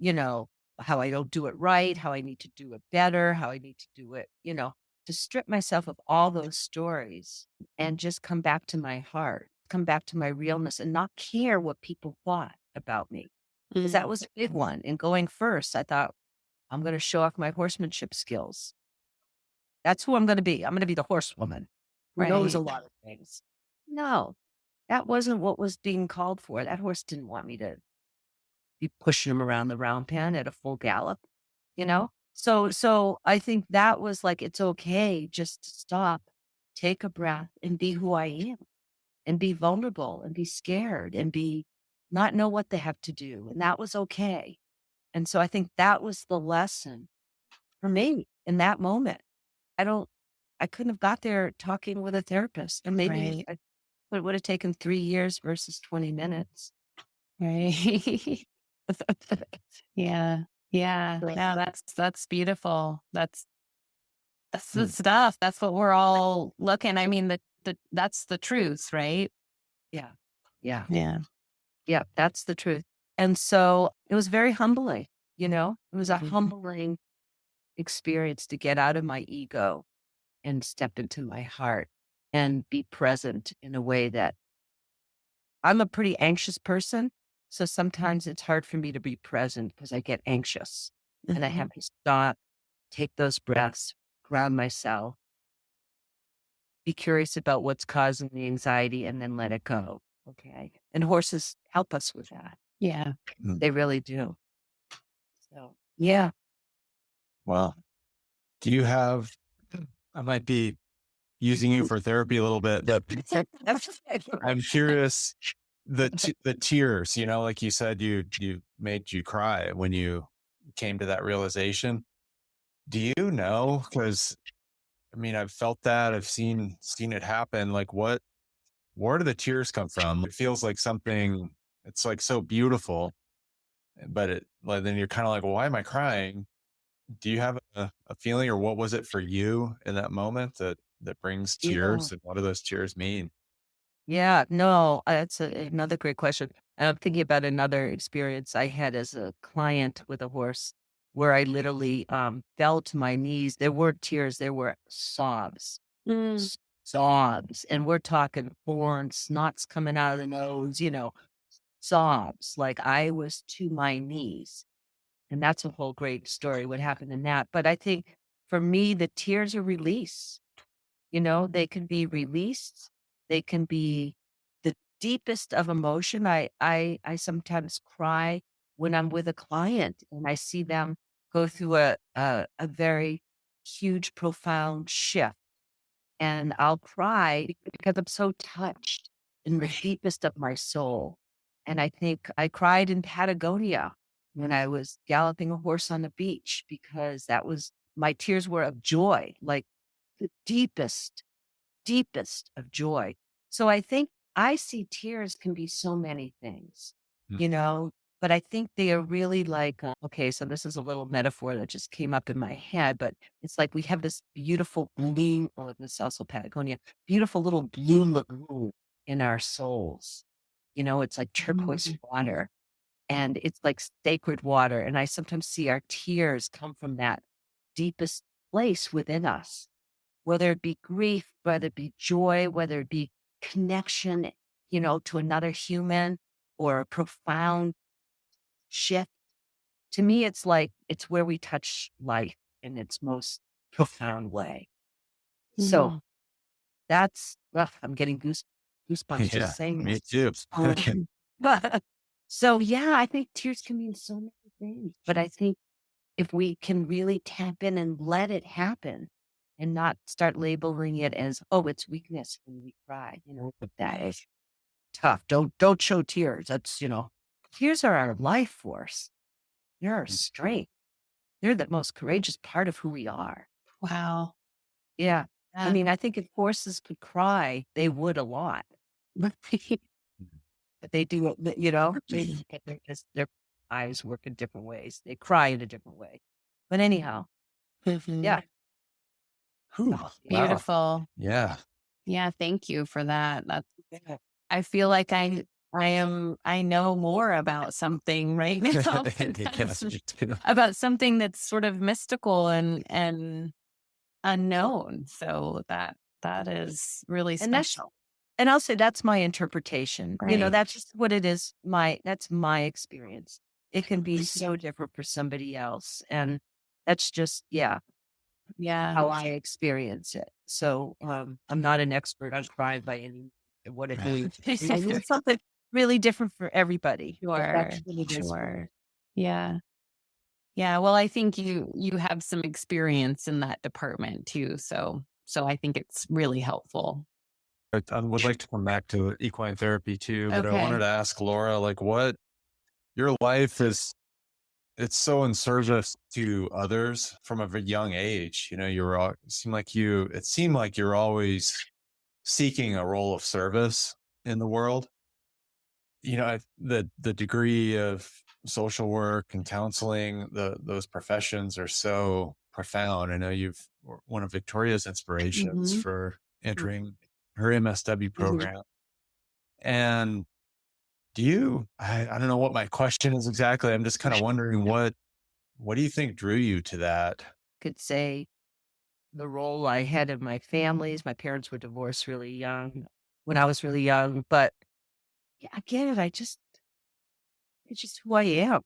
how I don't do it right, how I need to do it better, how I need to do it, to strip myself of all those stories and just come back to my heart, come back to my realness, and not care what people thought about me. Because that was a big one. And going first, I thought, I'm going to show off my horsemanship skills. That's who I'm going to be. I'm going to be the horsewoman who knows a lot of things. No, that wasn't what was being called for. That horse didn't want me to be pushing him around the round pen at a full gallop, So I think that was like, it's okay just to stop, take a breath, and be who I am, and be vulnerable, and be scared, and not know what they have to do. And that was okay. And so I think that was the lesson for me in that moment. I couldn't have got there talking with a therapist, and maybe it would have taken 3 years versus 20 minutes. Right. Yeah. Yeah. No, that's beautiful. That's the stuff. That's what we're all looking. I mean, that's the truth, right? Yeah. Yeah. Yeah. Yeah. That's the truth. And so it was very humbling, it was a humbling experience to get out of my ego and step into my heart and be present in a way that I'm a pretty anxious person. So sometimes it's hard for me to be present because I get anxious and I have to stop take those breaths, ground myself, be curious about what's causing the anxiety, and then let it go. Okay. And horses help us with that. Yeah. They really do. So, yeah. Wow. Do you have, I might be using you for therapy a little bit, but I'm curious, the tears, like you said, you made you cry when you came to that realization. Do you know? Because I mean, I've felt that, I've seen it happen. Like where do the tears come from? It feels like something, it's like so beautiful, but then you're kind of like, well, why am I crying? Do you have a feeling, or what was it for you in that moment that brings Yeah. tears, and what do those tears mean? Yeah. No, that's another great question. And I'm thinking about another experience I had as a client with a horse where I literally fell to my knees. There were tears, there were sobs. Sobs. And we're talking horn, snots coming out of the nose, sobs. Like I was to my knees. And that's a whole great story, what happened in that. But I think for me, the tears are release. They can be released. They can be the deepest of emotion. I sometimes cry when I'm with a client and I see them go through a very huge, profound shift. And I'll cry because I'm so touched in the deepest of my soul. And I think I cried in Patagonia when I was galloping a horse on the beach because my tears were of joy, like the deepest of joy. So I think I see tears can be so many things, Mm. but I think they are really like, okay, so this is a little metaphor that just came up in my head, but it's like we have this beautiful blue, or this is also Patagonia, beautiful little blue lagoon in our souls. It's like turquoise water and it's like sacred water. And I sometimes see our tears come from that deepest place within us, whether it be grief, whether it be joy, whether it be connection, to another human or a profound shift. To me, it's like it's where we touch life in its most profound way. So I'm getting goosebumps Yeah, just saying me this. too. So yeah, I think tears can mean so many things, but I think if we can really tap in and let it happen and not start labeling it as, oh, it's weakness when we cry, but that is tough. Don't show tears. That's, tears are our life force. They're our strength. They're the most courageous part of who we are. Wow. Yeah. I Yeah. mean, I think if horses could cry, they would a lot. But they do, their eyes work in different ways. They cry in a different way. But anyhow, yeah. Whew, wow. Beautiful. Yeah. Yeah. Thank you for that. Yeah. I feel like I know more about something right now. Yes, me too. About something that's sort of mystical and unknown. So that is really And special. I'll say that's my interpretation. Right. That's just what it is. That's my experience. It can be so different for somebody else. And that's just, Yeah. how I experience it. So I'm not an expert on crime by any what it means. It's something really different for everybody. But Sure. that's what it is for me. Sure. Yeah. Yeah. Well, I think you have some experience in that department too. So I think it's really helpful. I would like to come back to equine therapy too, but I Okay. wanted to ask Laura, like what your life is, it's so in service to others from a very young age. It seemed like you're always seeking a role of service in the world. The degree of social work and counseling, those professions are so profound. I know you've one of Victoria's inspirations for entering her MSW program. And I don't know what my question is exactly. I'm just kind of wondering what do you think drew you to that? Could say the role I had in my families. My parents were divorced really young when I was really young. But yeah, again, it's just who I am,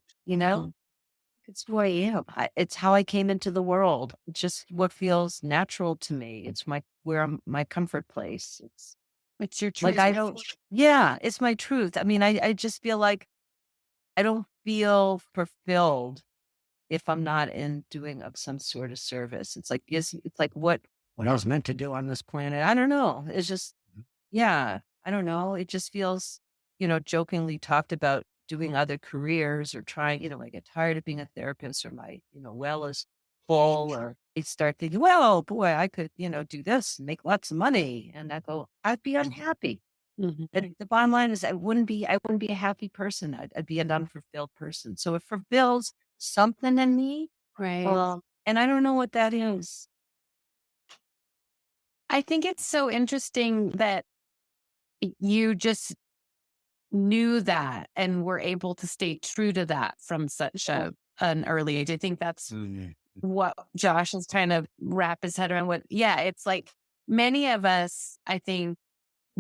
It's who I am. It's how I came into the world. It's just what feels natural to me. It's my comfort place. It's your Like truth. I don't, yeah, it's my truth. I mean, I just feel like I don't feel fulfilled if I'm not in doing of some sort of service. It's like what I was meant to do on this planet. I don't know. It's just, yeah, I don't know. It just feels, jokingly talked about doing other careers or trying, I get tired of being a therapist or my, well is full, or I start thinking, well, boy, I could, do this and make lots of money. And I go, I'd be unhappy. Mhm. And the bottom line is I wouldn't be a happy person. I'd be an unfulfilled person. So it fulfills something in me. Right. And I don't know what that is. I think it's so interesting that you just knew that and were able to stay true to that from such an early age. I think that's what Josh is trying to wrap his head around. It's like many of us, I think,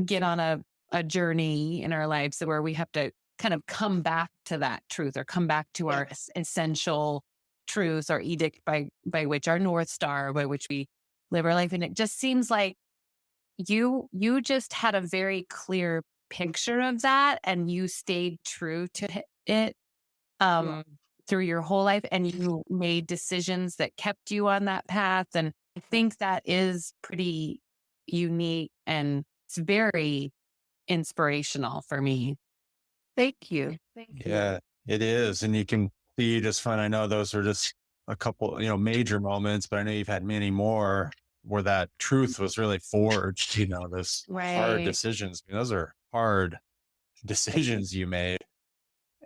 get on a journey in our lives where we have to kind of come back to that truth or come back to our essential truths or edict by which our North Star, by which we live our life. And it just seems like you just had a very clear picture of that and you stayed true to it through your whole life, and you made decisions that kept you on that path. And I think that is pretty unique and it's very inspirational for me. Thank you. Thank you. Yeah, it is. And you can see just fine. I know those are just a couple, major moments, but I know you've had many more where that truth was really forged, those hard Right. decisions. I mean, those are hard decisions you made.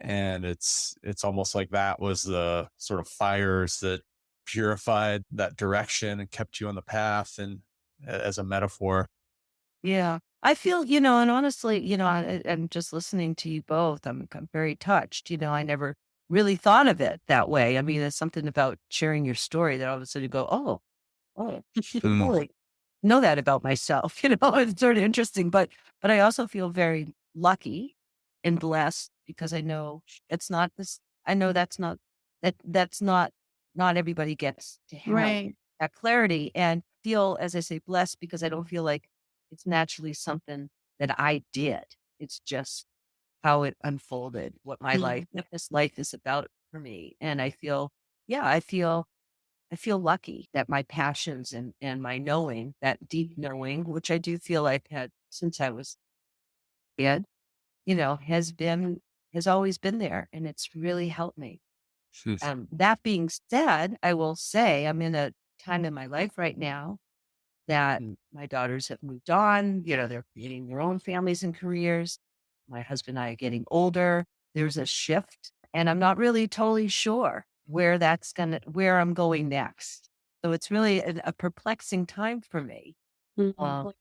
And it's almost like that was the sort of fires that purified that direction and kept you on the path, and as a metaphor. Yeah. I feel, and honestly, I'm just listening to you both. I'm very touched. I never really thought of it that way. I mean, there's something about sharing your story that all of a sudden you go, oh, Mm. really know that about myself. It's sort of interesting, but I also feel very lucky and blessed because I know it's not this. I know that's not everybody gets to have Right. that clarity, and feel, as I say, blessed because I don't feel like it's naturally something that I did. It's just how it unfolded, what what this life is about for me. And I feel, yeah, I feel lucky that my passions and my knowing, that deep knowing, which I do feel I've had since I was a kid, has always been there, and it's really helped me. Jeez. That being said, I will say I'm in a time in my life right now that my daughters have moved on. They're creating their own families and careers. My husband and I are getting older. There's a shift, and I'm not really totally sure where I'm going next. So it's really a perplexing time for me. Mhm.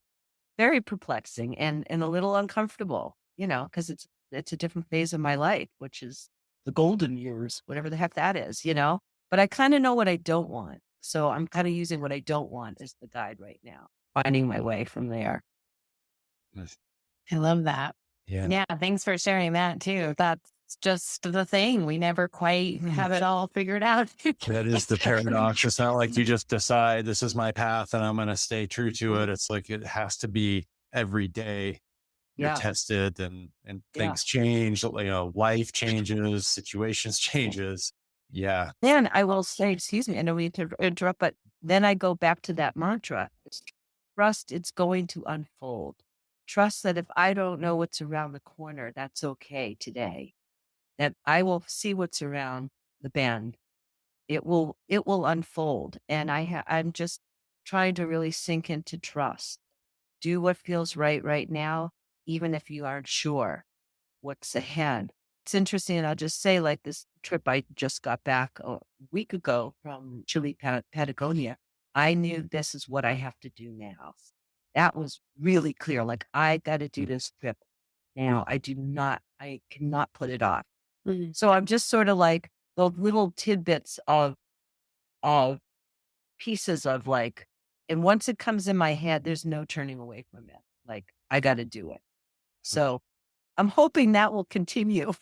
Very perplexing and a little uncomfortable, because it's a different phase of my life, which is the golden years, whatever the heck that is. But I kind of know what I don't want. So I'm kind of using what I don't want as the guide right now, finding my way from there. I love that. Yeah. Yeah. Thanks for sharing that too. That's just the thing. We never quite have it all figured out. That is the paradox. It's not like you just decide this is my path and I'm going to stay true to it. It's like it has to be every day. You're Yeah. tested and Yeah. things change. Life changes, situations changes. Yeah. Then I will say, excuse me, I don't mean to interrupt, but then I go back to that mantra. Trust it's going to unfold. Trust that if I don't know what's around the corner, that's okay today. That I will see what's around the bend. It will unfold. And I'm just trying to really sink into trust. Do what feels right now, even if you aren't sure what's ahead. It's interesting. And I'll just say, like, this trip I just got back a week ago from Chile, Patagonia. I knew this is what I have to do now. That was really clear. Like, I got to do this trip now. I cannot put it off. Mhm. So I'm just sort of like those little tidbits of pieces of like, and once it comes in my head, there's no turning away from it. Like, I got to do it. So I'm hoping that will continue.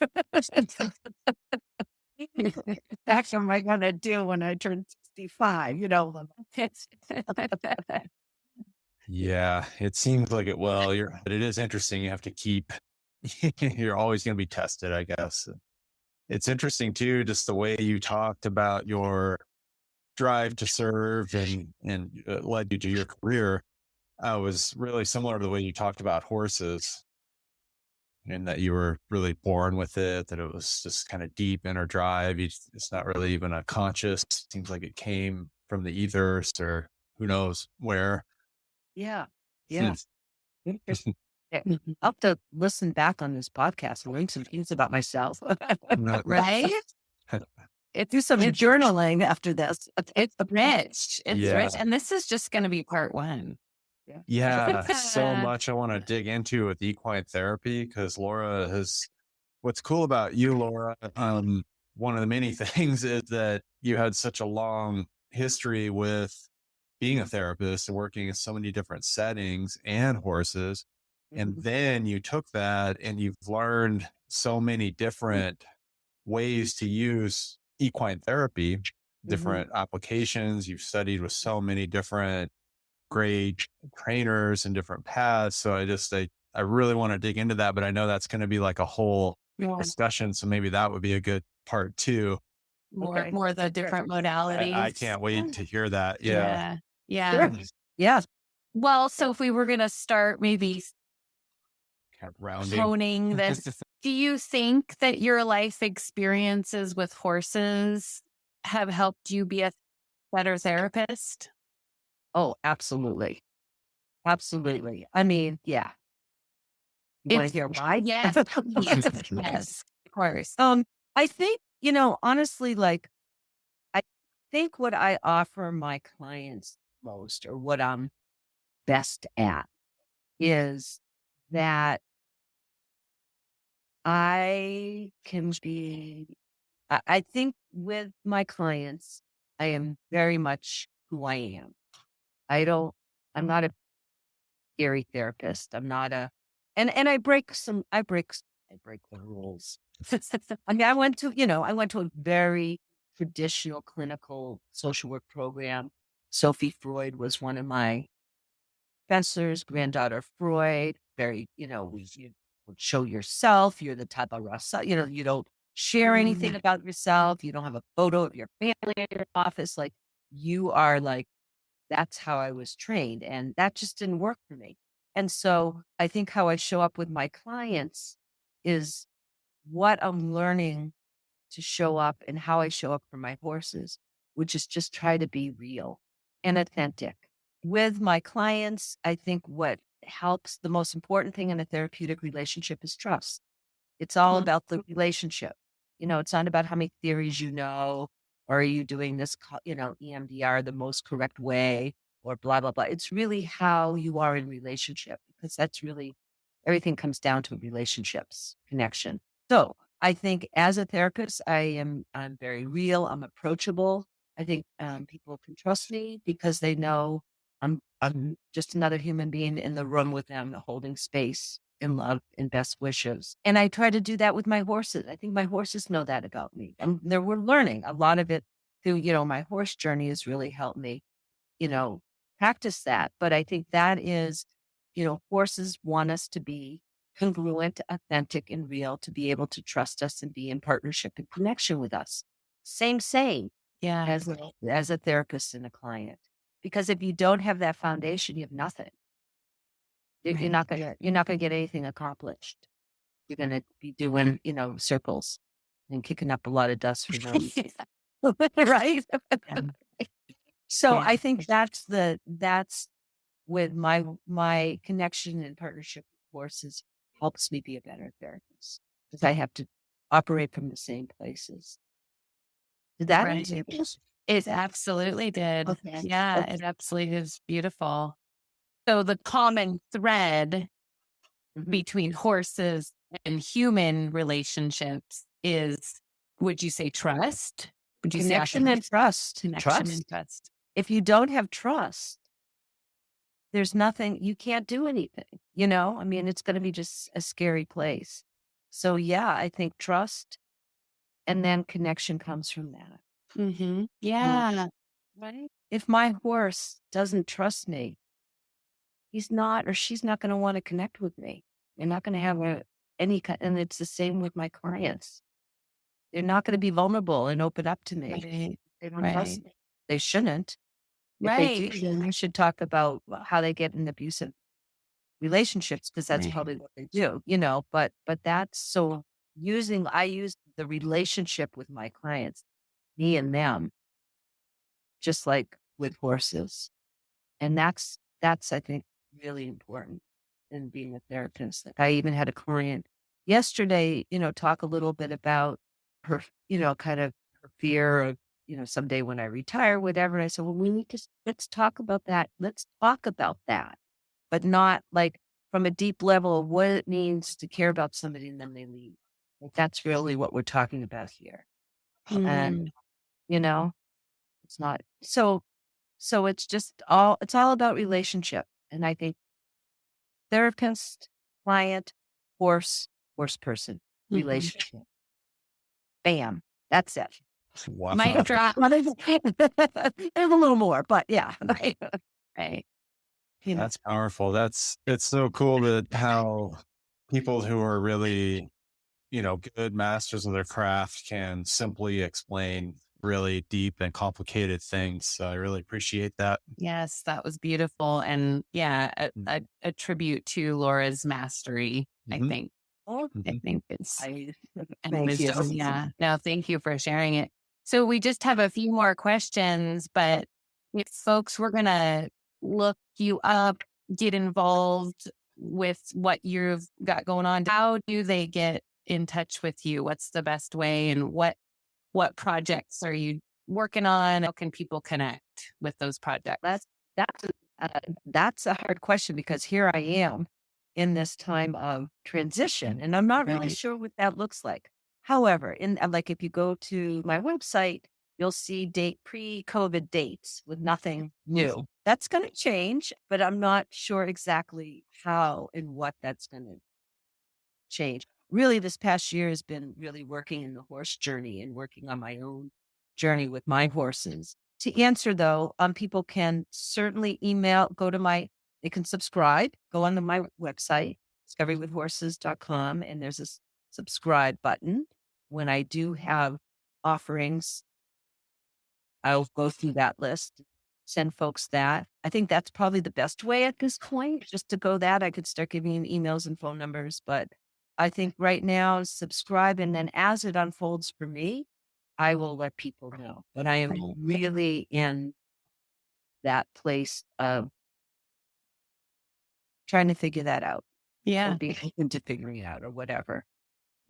That's what am I going to do when I turn 65? Yeah, it seems like it will. But it is interesting. You have to keep, you're always going to be tested, I guess. It's interesting too, just the way you talked about your drive to serve and led you to your career. Was really similar to the way you talked about horses, and that you were really born with it, that it was just kind of deep inner drive. It's not really even a conscious, seems like it came from the ethers or who knows where. Yeah. Yeah. Interesting. Yeah. I'll have to listen back on this podcast and learn some things about myself. Right? Do some journaling after this. It's rich. It's Yeah. rich. And this is just going to be part one. Yeah, so much I want to dig into with equine therapy, because Laura what's cool about you, Laura, one of the many things is that you had such a long history with being a therapist and working in so many different settings and horses. And then you took that and you've learned so many different ways to use equine therapy, different applications. You've studied with so many different great trainers and different paths. So I really want to dig into that, but I know that's going to be like a whole discussion. So maybe that would be a good part too. More the different modalities. I can't wait to hear that. Yeah. Sure. Yeah. Well, so if we were going to start maybe Kind of rounding. honing this, do you think that your life experiences with horses have helped you be a better therapist? Oh, absolutely. Absolutely. I mean, yeah. You want to hear why? Yes. Yes, of course. I think, honestly, like, I think what I offer my clients most, or what I'm best at, is that I think with my clients, I am very much who I am. I'm not a scary therapist. I'm not and I break the rules. I mean, I went to a very traditional clinical social work program. Sophie Freud was one of my professors, granddaughter of Freud. Very, you would show yourself. You're the type of Russell, you don't share anything about yourself. You don't have a photo of your family in your office. Like, you are like, that's how I was trained. And that just didn't work for me. And so I think how I show up with my clients is what I'm learning to show up, and how I show up for my horses, which is just try to be real and authentic. With my clients, I think what helps, the most important thing in a therapeutic relationship is trust. It's all about the relationship. It's not about how many theories or are you doing this, EMDR the most correct way, or blah, blah, blah. It's really how you are in relationship, because that's really, everything comes down to relationships, connection. So I think as a therapist, I'm very real. I'm approachable. I think people can trust me because they know I'm just another human being in the room with them, holding space and love and best wishes. And I try to do that with my horses. I think my horses know that about me. And we're learning a lot of it through, my horse journey has really helped me, practice that. But I think that is, horses want us to be congruent, authentic, and real, to be able to trust us and be in partnership and connection with us. Same, Yeah. as a therapist and a client. Because if you don't have that foundation, you have nothing. You're not gonna get anything accomplished. You're gonna be doing, circles and kicking up a lot of dust for no reason. Right? So Yeah. I think that's with my connection and partnership with horses helps me be a better therapist, because I have to operate from the same places. Did that Right. answer your question? It absolutely did. Okay. Yeah, it absolutely is beautiful. So the common thread between horses and human relationships is, would you say trust? Would you Connection say and trust. connection and trust? If you don't have trust, there's nothing, you can't do anything, I mean, it's going to be just a scary place. So yeah, I think trust And then connection comes from that. Yeah. Right. If my horse doesn't trust me, he's not or she's not going to want to connect with me. They're not going to have any kind. And it's the same with my clients. They're not going to be vulnerable and open up to me. Right. They don't trust Right. me. They shouldn't. If they do, Right. then we should talk about how they get in abusive relationships, because that's Right. probably what they do, but that's so I use the relationship with my clients, me and them, just like with horses. And that's, I think, really important in being a therapist. Like I even had a client yesterday, talk a little bit about her, kind of her fear of, someday when I retire, whatever. And I said, well, let's talk about that. Let's talk about that, but not like from a deep level of what it means to care about somebody and then they leave. Like that's really what we're talking about here. And, it's not so it's all about relationship. And I think therapist, client, horse person, relationship. Bam. That's it. Wow. Mic drop. There's a little more, but yeah. Right. That's powerful. It's so cool that how people who are really, good masters of their craft can simply explain really deep and complicated things. So I really appreciate that. Yes, that was beautiful. And yeah, a tribute to Laura's mastery, I Mhm. think. I Mhm. think it's and Thank you. wisdom. Yeah. No, thank you for sharing it. So we just have a few more questions, but if folks were gonna look you up, get involved with what you've got going on, how do they get in touch with you? What's the best way, and what projects are you working on? How can people connect with those projects? That's a hard question, because here I am in this time of transition, and I'm not really sure what that looks like. However, like if you go to my website, you'll see pre-COVID dates with nothing new. That's going to change, but I'm not sure exactly how and what that's going to change. Really, this past year has been really working in the horse journey and working on my own journey with my horses. To answer though, people can certainly they can subscribe, go onto my website, discoverywithhorses.com, and there's a subscribe button. When I do have offerings, I'll go through that list, send folks that. I think that's probably the best way at this point, just to go that. I could start giving you emails and phone numbers, but I think right now subscribe. And then as it unfolds for me, I will let people know. But I am really in that place of trying to figure that out. Yeah. Or being open to figuring it out or whatever.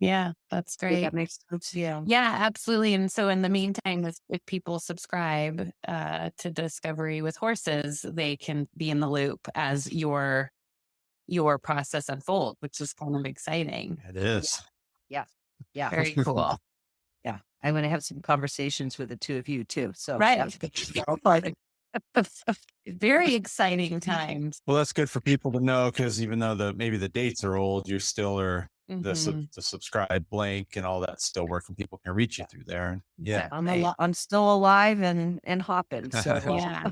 Yeah, that's great. That makes sense. Yeah. Yeah, absolutely. And so in the meantime, if people subscribe to Discovery with Horses, they can be in the loop as your process unfolds, which is kind of exciting. It is. Yeah. Yeah. Very cool. Yeah. I'm going to have some conversations with the two of you too. So Right. that's good. Very exciting times. Well, that's good for people to know, because even though maybe the dates are old, you still are the subscribe blank and all that still working. People can reach you through there. And yeah. I'm still alive and hopping. So Yeah.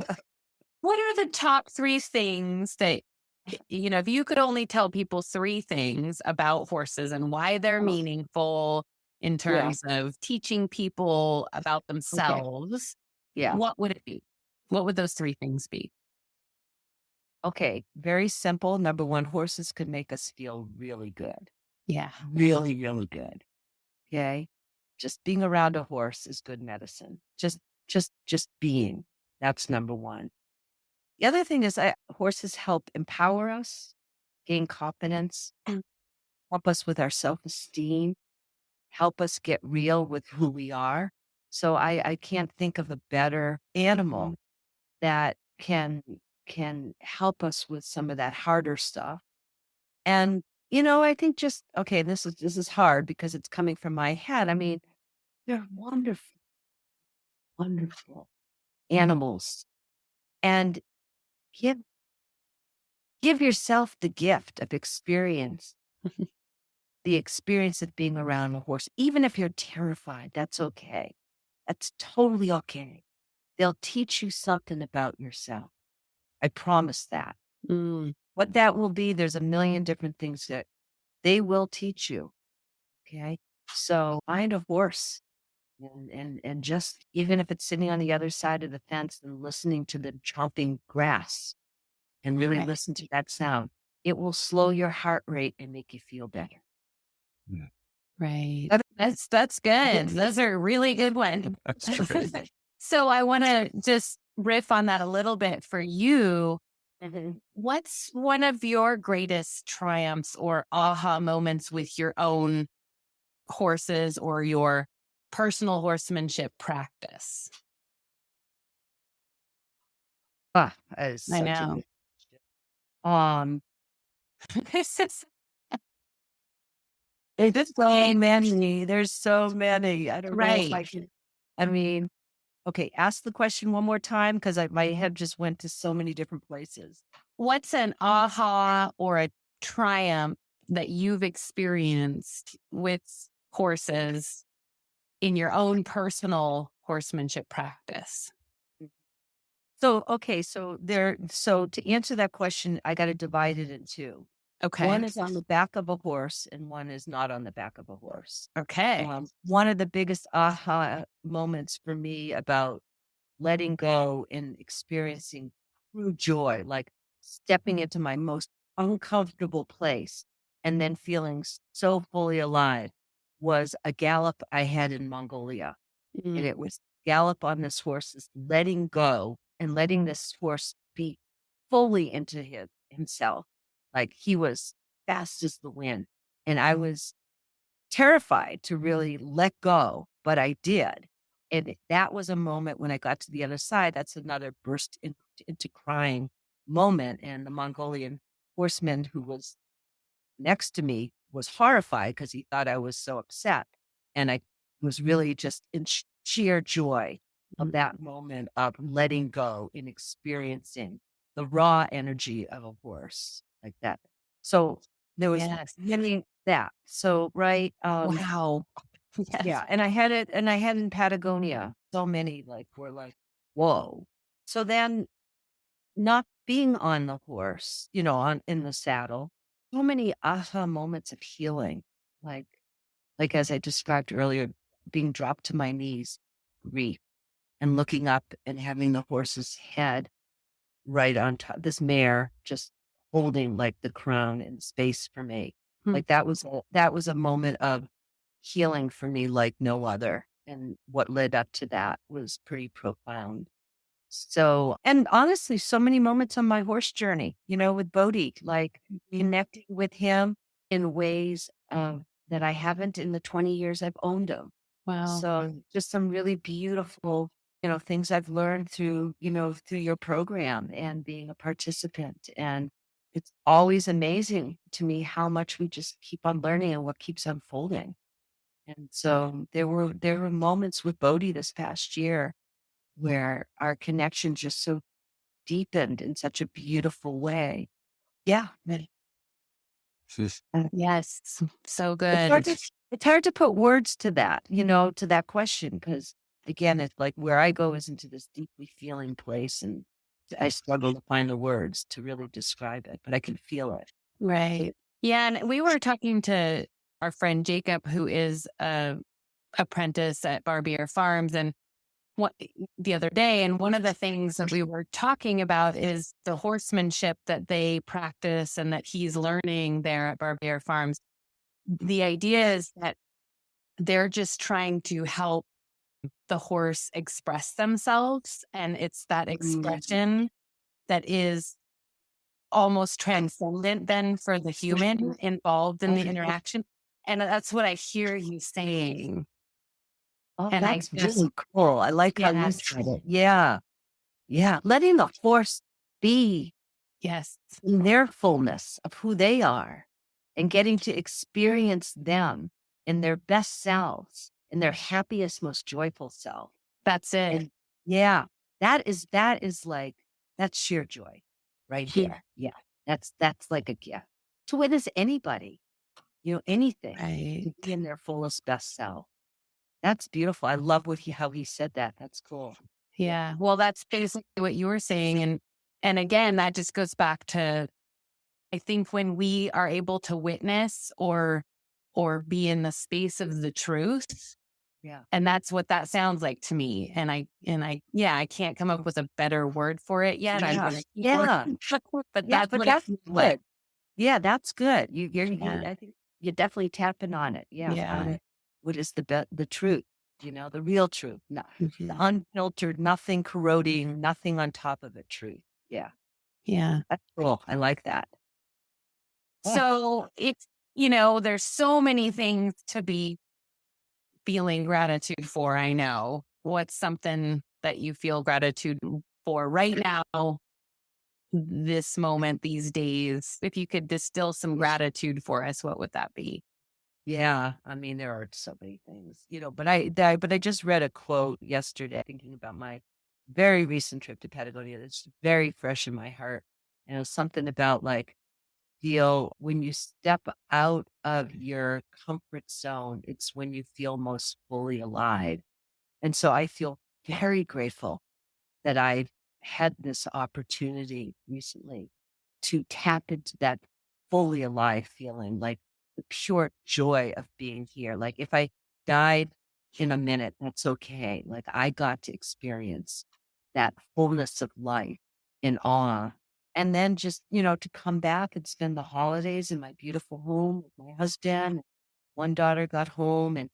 What are the top 3 things that, if you could only tell people 3 things about horses and why they're meaningful in terms of teaching people about themselves, what would it be? What would those 3 things be? Okay. Very simple. Number 1, horses could make us feel really good. Yeah. Really, really good. Okay. Just being around a horse is good medicine. Just being. That's number 1. The other thing is horses help empower us, gain confidence, help us with our self-esteem, help us get real with who we are. So I can't think of a better animal that can help us with some of that harder stuff. And, I think this is hard because it's coming from my head. I mean, they're wonderful, wonderful animals. And give yourself the gift of experience the experience of being around a horse, even if you're terrified, that's okay. That's totally okay. They'll teach you something about yourself. I promise that. Mm. What that will be, there's a million different things that they will teach you. Okay. So find a horse and just, even if it's sitting on the other side of the fence and listening to the chomping grass and really Right. listen to that sound, it will slow your heart rate and make you feel better. Right. That's good. Those are really good ones. That's great. So I want to just riff on that a little bit for you. What's one of your greatest triumphs or aha moments with your own horses or your personal horsemanship practice? That is I such a know. good question. This is There's so many. There's so many. I don't know if I right. can. I mean, okay, ask the question one more time because my head just went to so many different places. What's an aha or a triumph that you've experienced with horses in your own personal horsemanship practice? So, okay, so to answer that question, I got to divide it in two. Okay. One is on the back of a horse and one is not on the back of a horse. Okay. One of the biggest aha moments for me about letting go and experiencing true joy, like stepping into my most uncomfortable place and then feeling so fully alive, was a gallop I had in Mongolia. And it was gallop on this horse, is letting go and letting this horse be fully into himself. Like he was fast as the wind. And I was terrified to really let go, but I did. And that was a moment when I got to the other side. That's another burst into crying moment. And the Mongolian horseman who was next to me was horrified because he thought I was so upset. And I was really just in sheer joy of that moment of letting go and experiencing the raw energy of a horse like that. So there was many that. So, right. Wow. Yes. Yeah. And I had it, and I had in Patagonia, so many like were like, whoa. So then not being on the horse, in the saddle, so many aha moments of healing. Like as I described earlier, being dropped to my knees, grief, and looking up and having the horse's head right on top, this mare just holding like the crown in space for me. Like that was a moment of healing for me like no other. And what led up to that was pretty profound. So, and honestly, so many moments on my horse journey, with Bodhi, like connecting with him in ways that I haven't in the 20 years I've owned him. Wow. So just some really beautiful, things I've learned through your program and being a participant. And it's always amazing to me how much we just keep on learning and what keeps unfolding. And so there were moments with Bodhi this past year where our connection just so deepened in such a beautiful way. Yeah. Yes. So It's good. hard to put words to that, to that question, because again, it's like where I go is into this deeply feeling place, and I struggle to find the words to really describe it, but I can feel it. Right. Yeah. And we were talking to our friend Jacob, who is a apprentice at Barbier Farms, and the other day, and one of the things that we were talking about is the horsemanship that they practice and that he's learning there at Barbier Farms. The idea is that they're just trying to help the horse express themselves, and it's that expression that is almost transcendent then for the human involved in the interaction. And that's what I hear you saying. Oh, And that's really cool. I like how you said it. Yeah. Yeah. Letting the horse be yes, in their fullness of who they are and getting to experience them in their best selves, in their happiest, most joyful self. that's it. And yeah, that is like, that's sheer joy right there. Yeah. That's like a gift to witness anybody, anything Right. to be in their fullest best self. That's beautiful. I love how he said that. That's cool. Yeah. Well, that's basically what you were saying. And again, that just goes back to, I think when we are able to witness or be in the space of the truth, Yeah. and that's what that sounds like to me. And I can't come up with a better word for it yet. Yeah. But Yeah, that's but what that's it feels like. good. Yeah, that's good. Yeah. I think you're definitely tapping on it. Yeah. Yeah. What is the truth? The real truth, not the Mhm. unfiltered, nothing corroding, nothing on top of it. Truth. Yeah, Yeah. that's cool. I like that. So it's, there's so many things to be feeling gratitude for. I know. What's something that you feel gratitude for right now, this moment, these days? If you could distill some gratitude for us, what would that be? Yeah, I mean, there are so many things, but I just read a quote yesterday thinking about my very recent trip to Patagonia that's very fresh in my heart. And it was something about like, when you step out of your comfort zone, it's when you feel most fully alive. And so I feel very grateful that I've had this opportunity recently to tap into that fully alive feeling, like the pure joy of being here. Like if I died in a minute, that's okay. Like I got to experience that fullness of life in awe. And then just, to come back and spend the holidays in my beautiful home with my husband. One daughter got home, and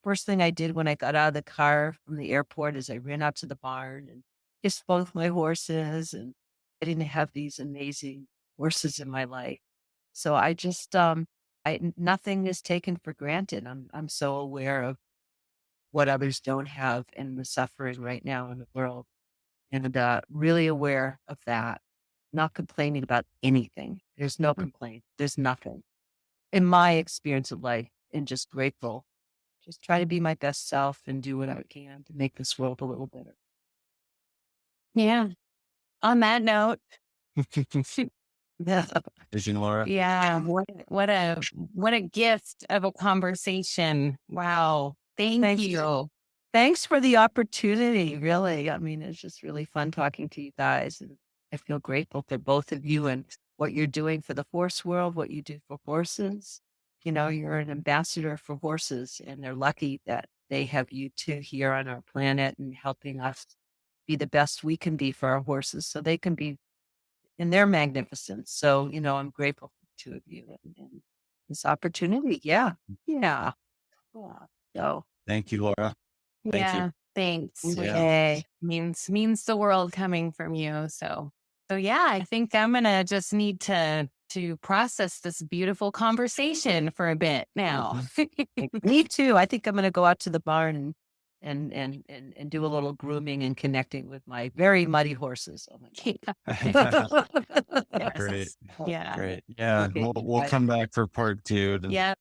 first thing I did when I got out of the car from the airport is I ran out to the barn and kissed both my horses, and getting to have these amazing horses in my life. So I just, nothing is taken for granted. I'm so aware of what others don't have and the suffering right now in the world, and really aware of that. Not complaining about anything. There's no complaint. There's nothing in my experience of life, and just grateful. Just try to be my best self and do what I can to make this world a little better. Yeah. On that note, Yeah. Vision, Laura. yeah, what a gift of a conversation. Wow. Thank you. Thanks for the opportunity. Really. I mean, it's just really fun talking to you guys. And I feel grateful for both of you and what you're doing for the horse world, what you do for horses. You're an ambassador for horses, and they're lucky that they have you two here on our planet and helping us be the best we can be for our horses so they can be in their magnificence. So, I'm grateful for the two of you and this opportunity. Yeah. Yeah. Yeah. So, Thank you, Laura. Thank Yeah. you. Thanks. okay. Means the world coming from you. So yeah, I think I'm gonna just need to process this beautiful conversation for a bit now. Me too. I think I'm going to go out to the barn and do a little grooming and connecting with my very muddy horses. Oh my God. Great. Yeah. Great. Yeah. Okay. We'll come back for part 2 and Yep.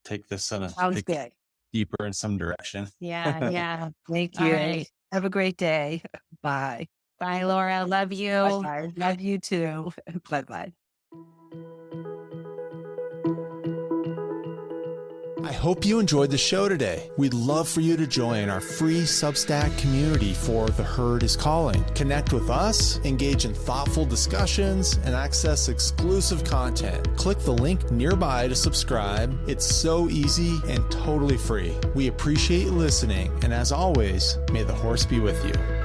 take this Sounds good. deeper in some direction. Yeah. Yeah. Thank All you. right. Have a great day. Bye. Bye, Laura. Love you. Bye. Love you too. Bye-bye. I hope you enjoyed the show today. We'd love for you to join our free Substack community for The Herd is Calling. Connect with us, engage in thoughtful discussions, and access exclusive content. Click the link nearby to subscribe. It's so easy and totally free. We appreciate you listening, and as always, may the horse be with you.